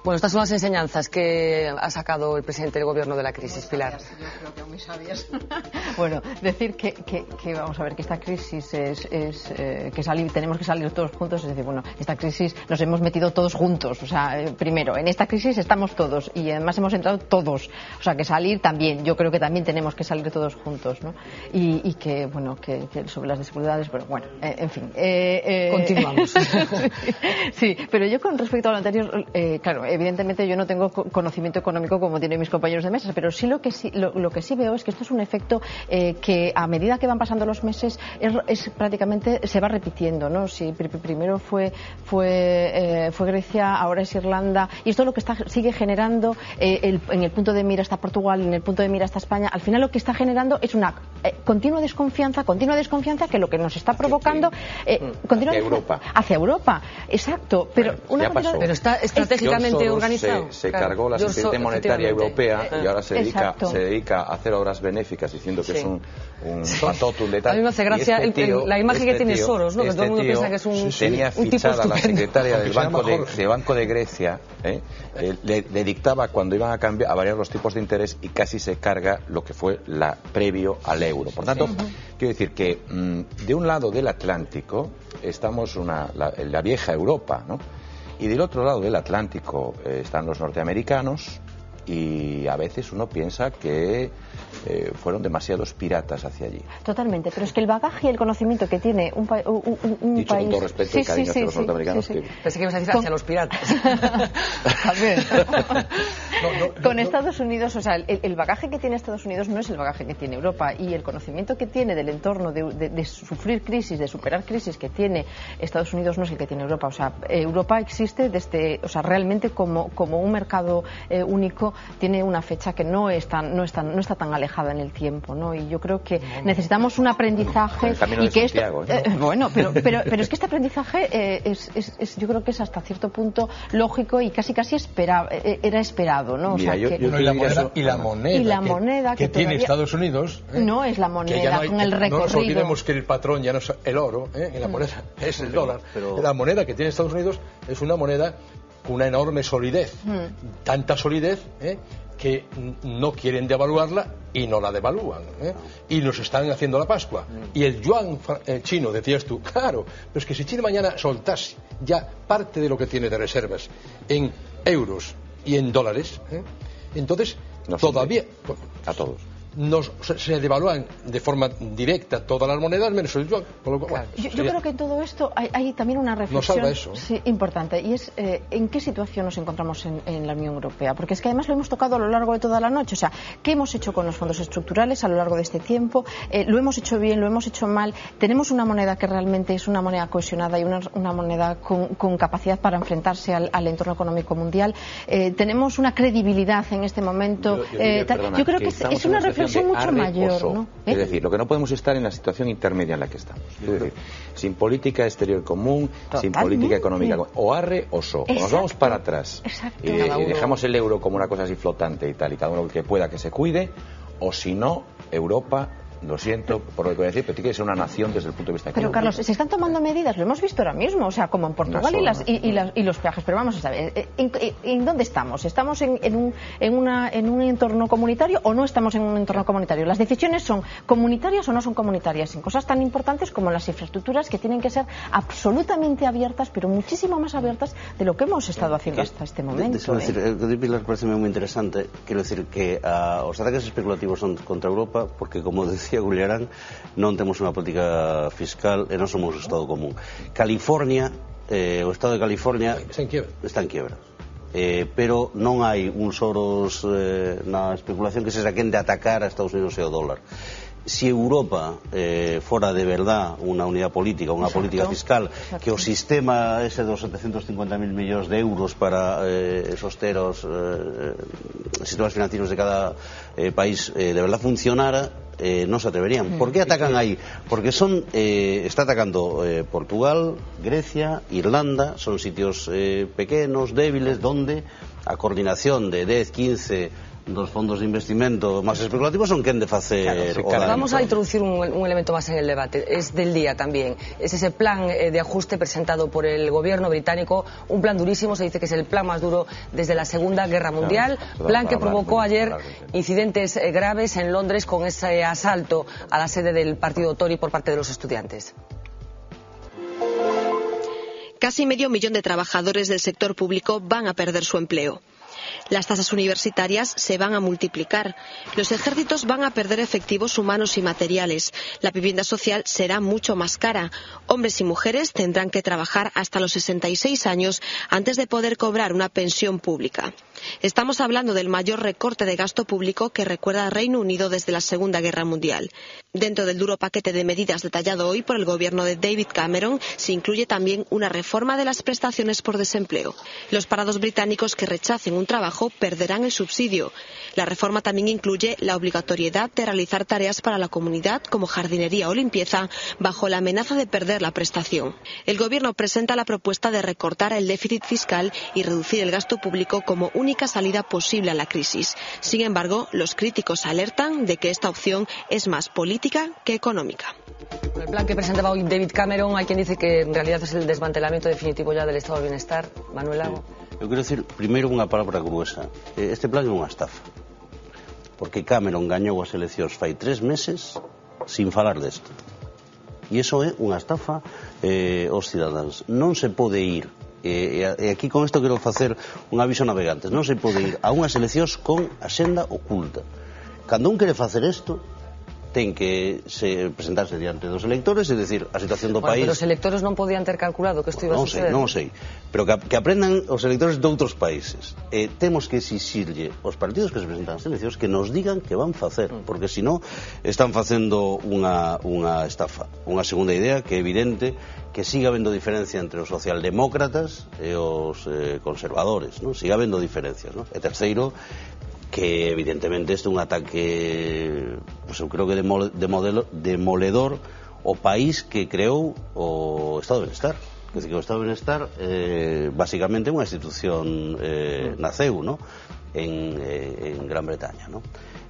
Bueno, estas son las enseñanzas que ha sacado el presidente del gobierno de la crisis, Pilar. Yo creo que muy sabias. Bueno, decir que vamos a ver, que esta crisis es que tenemos que salir todos juntos, es decir, bueno, esta crisis nos hemos metido todos juntos, o sea, primero, en esta crisis estamos todos y además hemos entrado todos, o sea, que salir también, yo creo que también tenemos que salir todos juntos, ¿no? Y que, bueno, que sobre las desigualdades, pero bueno, en fin. Continuamos. Sí, pero yo con respecto a lo anterior, claro, evidentemente yo no tengo conocimiento económico como tienen mis compañeros de mesa, pero sí lo que sí veo es que esto es un efecto que a medida que van pasando los meses es prácticamente se va repitiendo, ¿no? Si primero fue Grecia, ahora es Irlanda, y esto lo que sigue generando en el punto de mira está Portugal, en el punto de mira está España. Al final lo que está generando es una continua desconfianza que lo que nos está provocando hacia Europa. Exacto, pero pero está estratégicamente organizado. Se cargó la Sociedad Monetaria Europea y ahora se dedica a hacer obras benéficas diciendo que es un patotum de tal. A mí me hace gracia la imagen que tiene Soros, ¿no? Que todo el mundo piensa que es un tenía fichada la secretaria del Banco de Grecia, le dictaba cuando iban a variar los tipos de interés y casi se carga lo que fue previo al euro. Por tanto, quiero decir que de un lado del Atlántico estamos la vieja Europa, ¿no? Y del otro lado del Atlántico están los norteamericanos, y a veces uno piensa que fueron demasiados piratas hacia allí. Totalmente, pero es que el bagaje y el conocimiento que tiene un país... Dicho con todo respeto y cariño hacia los norteamericanos. Pensé que ibas a decir hacia los piratas. También. Con Estados Unidos, o sea, el bagaje que tiene Estados Unidos no es el bagaje que tiene Europa, y el conocimiento que tiene del entorno de sufrir crisis, de superar crisis que tiene Estados Unidos no es el que tiene Europa. O sea, Europa existe realmente como un mercado único, tiene una fecha que no está tan alejada en el tiempo, ¿no? Y yo creo que necesitamos un aprendizaje y que Santiago, bueno, pero es que este aprendizaje yo creo que es hasta cierto punto lógico y casi era esperado, ¿no? Mira, y la moneda que tiene Estados Unidos no es la moneda con el recorrido. No nos olvidemos que el patrón ya no es el oro, la moneda es el dólar. La moneda que tiene Estados Unidos es una moneda con una enorme solidez, tanta solidez que no quieren devaluarla y no la devalúan, y nos están haciendo la Pascua. Y el yuan chino, decías tú, claro, pero es que si China mañana soltase ya parte de lo que tiene de reservas en euros y en dólares, entonces todavía a todos se devalúan de forma directa todas las monedas menos el yuan. Yo creo que en todo esto hay también una reflexión importante, y es en qué situación nos encontramos en la Unión Europea, porque es que además lo hemos tocado a lo largo de toda la noche. O sea, ¿qué hemos hecho con los fondos estructurales a lo largo de este tiempo? ¿Lo hemos hecho bien? ¿Lo hemos hecho mal? Tenemos una moneda que realmente es una moneda cohesionada y una moneda con capacidad para enfrentarse al entorno económico mundial. Tenemos una credibilidad en este momento. Yo creo que es una reflexión mucho mayor, ¿no? Es decir, lo que no podemos estar en la situación intermedia en la que estamos. Es decir, sin política exterior común, sin política económica común. O arre o so. O nos vamos para atrás y dejamos el euro como una cosa así flotante y tal, y cada uno que pueda que se cuide, o si no, Europa, lo siento por lo que voy a decir, pero tiene que ser una nación desde el punto de vista económico. Pero Carlos, se están tomando medidas, lo hemos visto ahora mismo, o sea, como en Portugal y los peajes, pero vamos a saber, ¿en dónde estamos? ¿Estamos en un entorno comunitario o no estamos en un entorno comunitario? ¿Las decisiones son comunitarias o no son comunitarias? En cosas tan importantes como las infraestructuras, que tienen que ser absolutamente abiertas, pero muchísimo más abiertas de lo que hemos estado haciendo hasta este momento. Pilar, parece moi interesante. Quiero decir que os ataques especulativos son contra Europa porque, como decía Gullarán, non temos unha política fiscal e non somos un Estado común. California, o Estado de California está en quiebra. Pero non hai un Soros na especulación que se saquen de atacar a Estados Unidos e o dólar. Si Europa fora de verdad unha unidade política, unha política fiscal, que o sistema ese dos 750.000 millóns de euros para soster os sistemas financieros de cada país de verdad funcionara, non se atreverían. ¿Por qué atacan ahí? Porque está atacando Portugal, Grecia, Irlanda, son sitios pequenos, débiles, donde a coordinación de 10, 15 dos fondos de investimento máis especulativos son quen de facer o daño. Vamos a introducir un elemento más en el debate, es del día también, es ese plan de ajuste presentado por el gobierno británico, un plan durísimo, se dice que es el plan más duro desde la Segunda Guerra Mundial, plan que provocó ayer incidentes graves en Londres con ese asalto a la sede del partido Tory por parte de los estudiantes. Casi 500.000 de trabajadores del sector público van a perder su empleo. Las tasas universitarias se van a multiplicar. Los ejércitos van a perder efectivos humanos y materiales. La vivienda social será mucho más cara. Hombres y mujeres tendrán que trabajar hasta los 66 años antes de poder cobrar una pensión pública. Estamos hablando del mayor recorte de gasto público que recuerda Reino Unido desde la Segunda Guerra Mundial. Dentro del duro paquete de medidas detallado hoy por el gobierno de David Cameron se incluye también una reforma de las prestaciones por desempleo. Los parados británicos que rechacen un trabajo perderán el subsidio. La reforma también incluye la obligatoriedad de realizar tareas para la comunidad como jardinería o limpieza bajo la amenaza de perder la prestación. El gobierno presenta la propuesta de recortar el déficit fiscal y reducir el gasto público como única salida posible a la crisis. Sin embargo, los críticos alertan de que esta opción es más política que económica. El plan que presentaba hoy David Cameron, hay quien dice que en realidad es el desmantelamiento definitivo ya del Estado del Bienestar. Manuel Lago. Eu quero decir, primeiro, unha palabra gruesa. Este plan é unha estafa. Porque Cameron gañou as eleccións fai 3 meses sin falar desto. E iso é unha estafa aos cidadáns. Non se pode ir, e aquí con isto quero facer un aviso a navegantes, non se pode ir a unhas eleccións con axenda oculta. Cando un quere facer isto, ten que presentarse diante dos electores e decir a situación do país. Pero os electores non podían ter calculado que isto iba a suceder. Non sei, pero que aprendan os electores de outros países. Temos que exixirlle aos partidos que se presentan as eleccións que nos digan que van facer, porque senón están facendo unha estafa. Unha segunda idea que é evidente que siga habendo diferencia entre os socialdemócratas e os conservadores, non? Siga habendo diferencias, non? E terceiro, que evidentemente este é un ataque, pues eu creo que demoledor ao país que creou o Estado de Bienestar. Quer dizer, que o Estado de Bienestar basicamente é unha institución naceu, ¿no?, en Gran Bretaña, ¿no?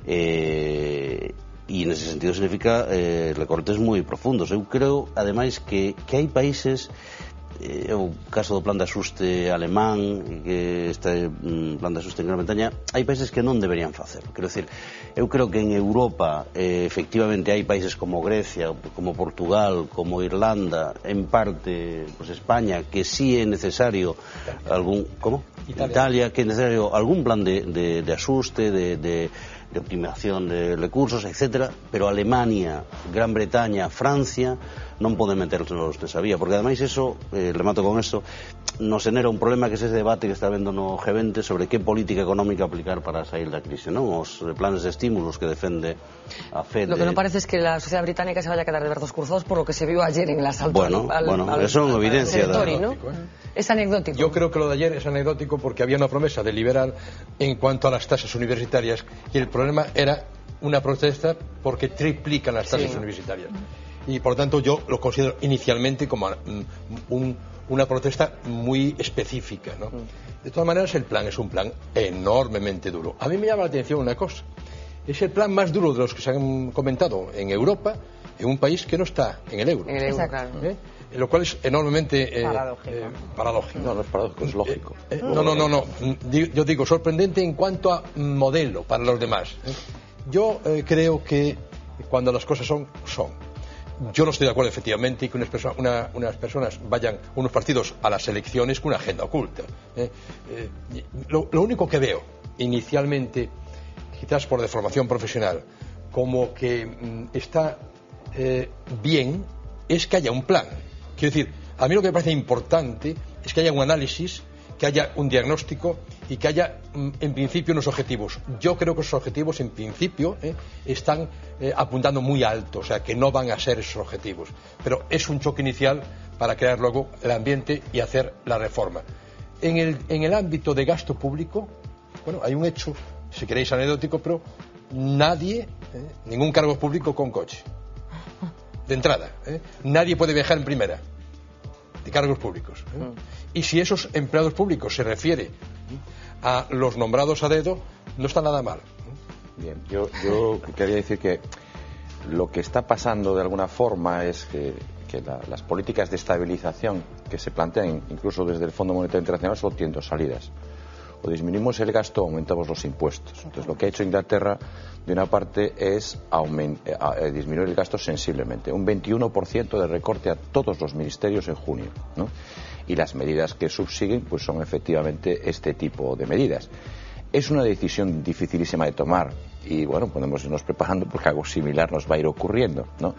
E nese sentido significa recortes moi profundos. Eu creo, ademais, que hai países, o caso do plan de asuste alemán, que este plan de asuste en Gran Bretaña, hai países que non deberían facer. Quero decir, eu creo que en Europa efectivamente hai países como Grecia, como Portugal, como Irlanda, en parte pues España, que sí é necesario algún, ¿cómo? Italia, que é necesario algún plan de asuste, de optimización de recursos, etcétera, pero Alemania, Gran Bretaña, Francia non poden meternos nesa vía, porque ademais eso, remato con esto, nos genera un problema que é ese debate que está vendo no G20 sobre que política económica aplicar para sair da crise, non? Os planes de estímulos que defende a FED. Lo que non parece es que la sociedad británica se vaya a quedar de brazos cruzados por lo que se vio ayer en el asalto bueno, eso é unha evidencia es anecdótico. Yo creo que lo de ayer es anecdótico porque había una promesa de liberal en cuanto a las tasas universitarias y el problema era una protesta porque triplican las tasas universitarias. Y por tanto yo lo considero inicialmente como una protesta muy específica, ¿no? De todas maneras, el plan es un plan enormemente duro. A mí me llama la atención una cosa: es el plan más duro de los que se han comentado en Europa, en un país que no está en el euro. Claro. Lo cual es enormemente paradójico. No es paradójico, es lógico. No. Yo digo sorprendente en cuanto a modelo para los demás. Yo creo que cuando las cosas son. Yo no estoy de acuerdo, efectivamente, que unas personas vayan, unos partidos, a las elecciones con una agenda oculta. Lo único que veo, inicialmente, quizás por deformación profesional, como que está bien, es que haya un plan. Quiero decir, a mí lo que me parece importante es que haya un análisis, que haya un diagnóstico y que haya, en principio, unos objetivos. Yo creo que esos objetivos, en principio, están apuntando muy alto, o sea, que no van a ser esos objetivos. Pero es un choque inicial para crear luego el ambiente y hacer la reforma. En el ámbito de gasto público, bueno, hay un hecho, si queréis anecdótico, pero nadie, ningún cargo público con coche. De entrada, nadie puede viajar en primera de cargos públicos. Y si esos empleados públicos se refiere a los nombrados a dedo, no está nada mal. Bien, yo quería decir que lo que está pasando de alguna forma es que las políticas de estabilización que se plantean incluso desde el Fondo Monetario Internacional solo tienen dos salidas: o disminuimos el gasto o aumentamos los impuestos. Entonces lo que ha hecho Inglaterra, de una parte, es disminuir el gasto sensiblemente, un 21% de recorte a todos los ministerios en junio, ¿no? Y las medidas que subsiguen pues son efectivamente este tipo de medidas. Es una decisión dificilísima de tomar y bueno, podemos irnos preparando porque algo similar nos va a ir ocurriendo, ¿no?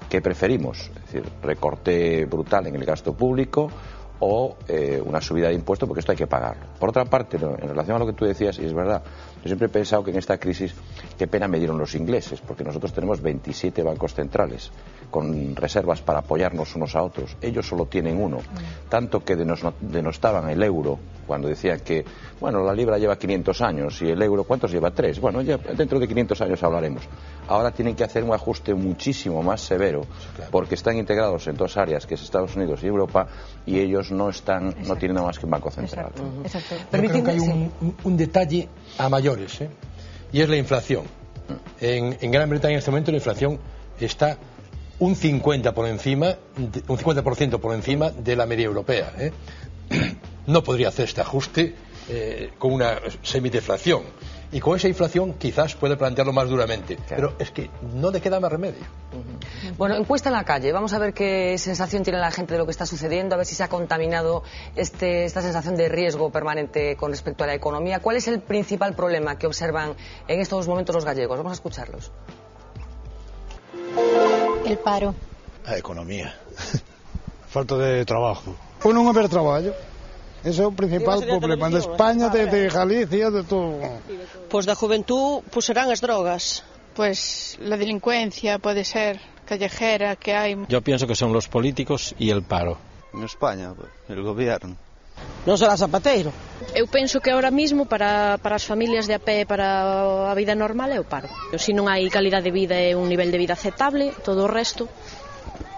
¿Qué preferimos? Es decir, recorte brutal en el gasto público o una subida de impuestos, porque esto hay que pagarlo. Por otra parte, ¿no?, en relación a lo que tú decías, y es verdad, yo siempre he pensado que en esta crisis qué pena me dieron los ingleses, porque nosotros tenemos 27 bancos centrales con reservas para apoyarnos unos a otros. Ellos solo tienen uno, tanto que denostaban el euro cuando decían que, bueno, la libra lleva 500 años y el euro, ¿cuántos lleva? 3. Bueno, ya dentro de 500 años hablaremos. Ahora tienen que hacer un ajuste muchísimo más severo, porque están integrados en dos áreas, que es Estados Unidos y Europa, y ellos no tienen nada más que un banco central. Exacto. Yo creo que hay un detalle a mayores, y es la inflación. En Gran Bretaña en este momento la inflación está un 50% por encima de la media europea. No podría hacer este ajuste con una semideflación. Y con esa inflación quizás puede plantearlo más duramente. Pero es que no le queda más remedio. Bueno, encuesta en la calle. Vamos a ver qué sensación tiene la gente de lo que está sucediendo, a ver si se ha contaminado esta sensación de riesgo permanente con respecto a la economía. ¿Cuál es el principal problema que observan en estos momentos los gallegos? Vamos a escucharlos. El paro. A economía. Falta de trabajo. Por non haber traballo. Ese é o principal problema de España, de Galicia, de todo. Pues da juventud serán as drogas. Pues la delincuencia puede ser callejera que hay. Yo pienso que son los políticos y el paro. En España, el gobierno. Non será Zapateiro. Eu penso que ahora mismo para as familias de a pé, para a vida normal, é o paro. Se non hai calidade de vida e un nivel de vida aceptable, todo o resto.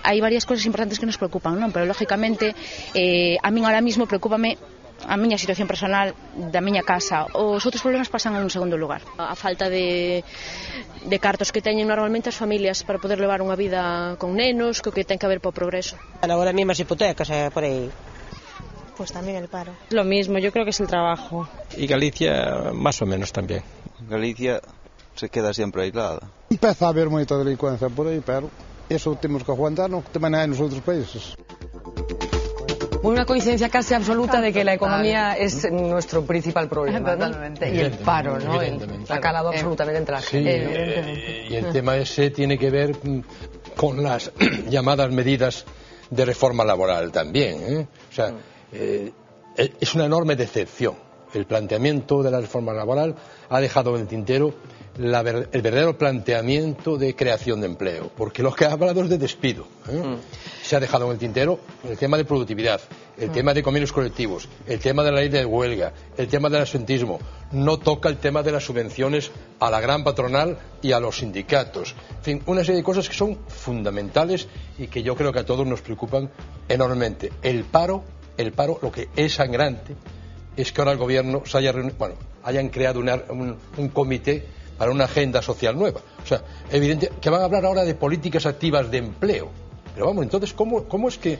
Hai varias cousas importantes que nos preocupan, non? Pero lógicamente a min ahora mismo preocúpame a miña situación personal da miña casa. Os outros problemas pasan en un segundo lugar. A falta de cartos que teñen normalmente as familias para poder levar unha vida con nenos, que ten que haber para o progreso. Agora mesmo as hipotecas, por aí. Pues también el paro. Lo mismo, yo creo que es el trabajo. Y Galicia más o menos también. Galicia se queda siempre aislada. Empeza a haber moita delincuencia por aí, pero eso temos que aguantar, no que tamén hai nos outros países. Una coincidencia casi absoluta de que la economía es nuestro principal problema. Totalmente. ¿No? Y el paro, ¿no? Ha calado absolutamente entre la gente. Y el tema ese tiene que ver con las llamadas medidas de reforma laboral también. O sea, es una enorme decepción. El planteamiento de la reforma laboral ha dejado en el tintero el verdadero planteamiento de creación de empleo, porque lo que ha hablado es de despido. Se ha dejado en el tintero el tema de productividad, el tema de convenios colectivos, el tema de la ley de huelga, el tema del absentismo. No toca el tema de las subvenciones a la gran patronal y a los sindicatos. En fin, una serie de cosas que son fundamentales y que yo creo que a todos nos preocupan enormemente. El paro, lo que es sangrante es que ahora el gobierno hayan creado un comité para una agenda social nueva. O sea, evidente que van a hablar ahora de políticas activas de empleo. Pero vamos, entonces, ¿cómo es que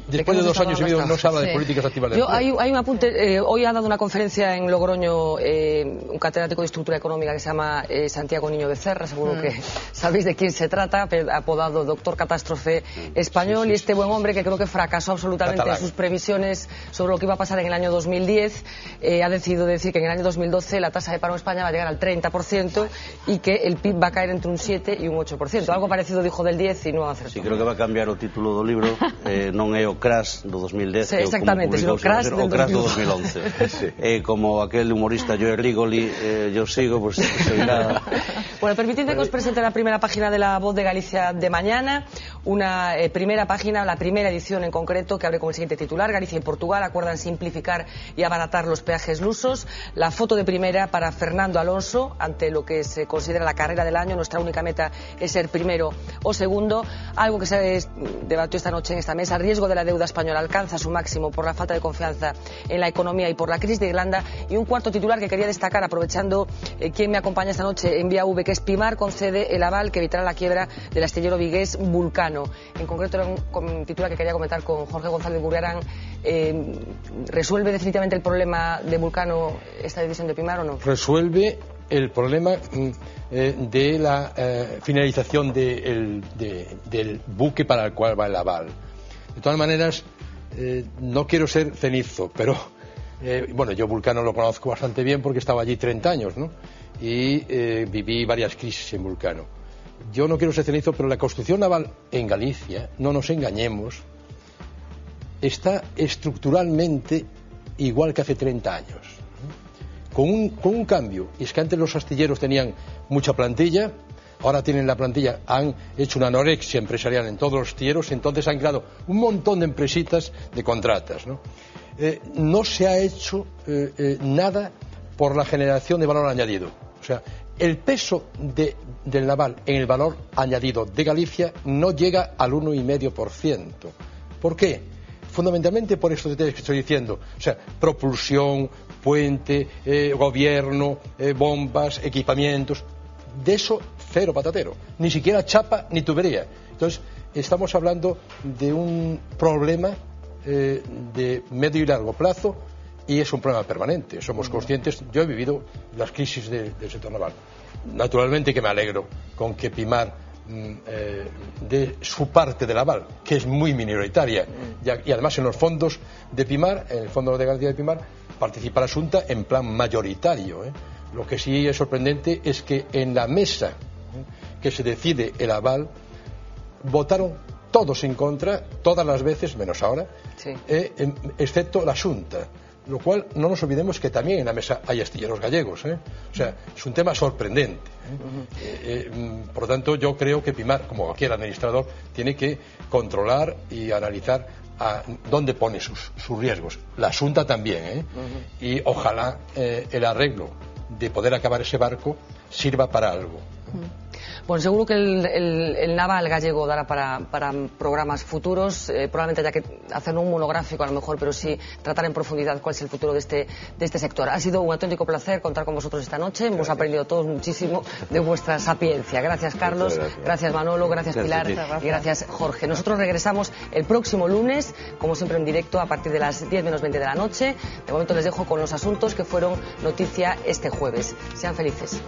después de 2 años y medio no se habla de políticas activas de empleo? Hay un apunte. Hoy ha dado una conferencia en Logroño un catedrático de estructura económica que se llama Santiago Niño Becerra, seguro que sabéis de quién se trata, apodado Doctor Catástrofe Español, y este buen hombre que creo que fracasó absolutamente en sus previsiones sobre lo que iba a pasar en el año 2010, ha decidido decir que en el año 2012 la tasa de paro en España va a llegar al 30% y que el PIB va a caer entre un 7 y un 8%. Algo parecido dijo del 10 y no acertó. Sí, creo que va a cambiar o título do libro, non é o crash do 2010, sí, exactamente, sino crash do 2011. Como aquel humorista Joe Rigoli, yo sigo, pues seguirá. Bueno, permitidme que os presente la primera página de La Voz de Galicia de mañana, una primera página, la primera edición en concreto, que abre con el siguiente titular: Galicia y Portugal acuerdan simplificar y abaratar los peajes lusos. La foto de primera para Fernando Alonso, ante lo que se considera la carrera del año. Nuestra única meta es ser primero o segundo, algo que se debatió esta noche en esta mesa. El riesgo de la deuda española alcanza su máximo por la falta de confianza en la economía y por la crisis de Irlanda. Y un cuarto titular que quería destacar, aprovechando quien me acompaña esta noche en Vía V, que es Pimar concede el aval que evitará la quiebra del astillero vigués Vulcano. En concreto era un titular que quería comentar con Jorge González Gurriarán. ¿Resuelve definitivamente el problema de Vulcano esta decisión de Pimar o no? Resuelve el problema de la finalización del buque para el cual va el aval. De todas maneras, no quiero ser cenizo, pero Bueno, yo Vulcano lo conozco bastante bien porque estaba allí 30 años, ¿no? Y viví varias crisis en Vulcano. Yo no quiero ser cenizo, pero la construcción naval en Galicia, no nos engañemos, está estructuralmente igual que hace 30 años. Con un cambio, y es que antes los astilleros tenían mucha plantilla, ahora tienen la plantilla, han hecho una anorexia empresarial en todos los astilleros, entonces han creado un montón de empresitas de contratas, ¿no? No se ha hecho nada por la generación de valor añadido. O sea, el peso del naval en el valor añadido de Galicia no llega al 1,5%. ¿Por qué? Fundamentalmente por estos detalles que estoy diciendo. O sea, propulsión, puente, gobierno, bombas, equipamientos. De eso, cero patatero. Ni siquiera chapa ni tubería. Entonces, estamos hablando de un problema de medio y largo plazo, y es un problema permanente. Somos conscientes. Yo he vivido las crisis del sector naval. Naturalmente que me alegro con que Pimar de su parte de naval, que es muy minoritaria, y además en los fondos de Pimar, en el fondo de garantía de Pimar, participa la Xunta en plan mayoritario. Lo que sí es sorprendente es que en la mesa que se decide el aval votaron todos en contra, todas las veces, menos ahora, sí, excepto la Xunta. Lo cual, no nos olvidemos que también en la mesa hay astilleros gallegos, O sea, es un tema sorprendente. Por lo tanto, yo creo que Pimar, como cualquier administrador, tiene que controlar y analizar a dónde pone sus riesgos. La Xunta también, Y ojalá el arreglo de poder acabar ese barco sirva para algo. Bueno, seguro que el naval gallego dará para programas futuros. Probablemente haya que hacer un monográfico a lo mejor, pero sí tratar en profundidad cuál es el futuro de este sector. Ha sido un auténtico placer contar con vosotros esta noche. Hemos aprendido todos muchísimo de vuestra sapiencia. Gracias, Carlos. Gracias, Manolo. Gracias, Pilar. Y gracias, Jorge. Nosotros regresamos el próximo lunes, como siempre en directo, a partir de las 10 menos 20 de la noche. De momento les dejo con los asuntos que fueron noticia este jueves. Sean felices.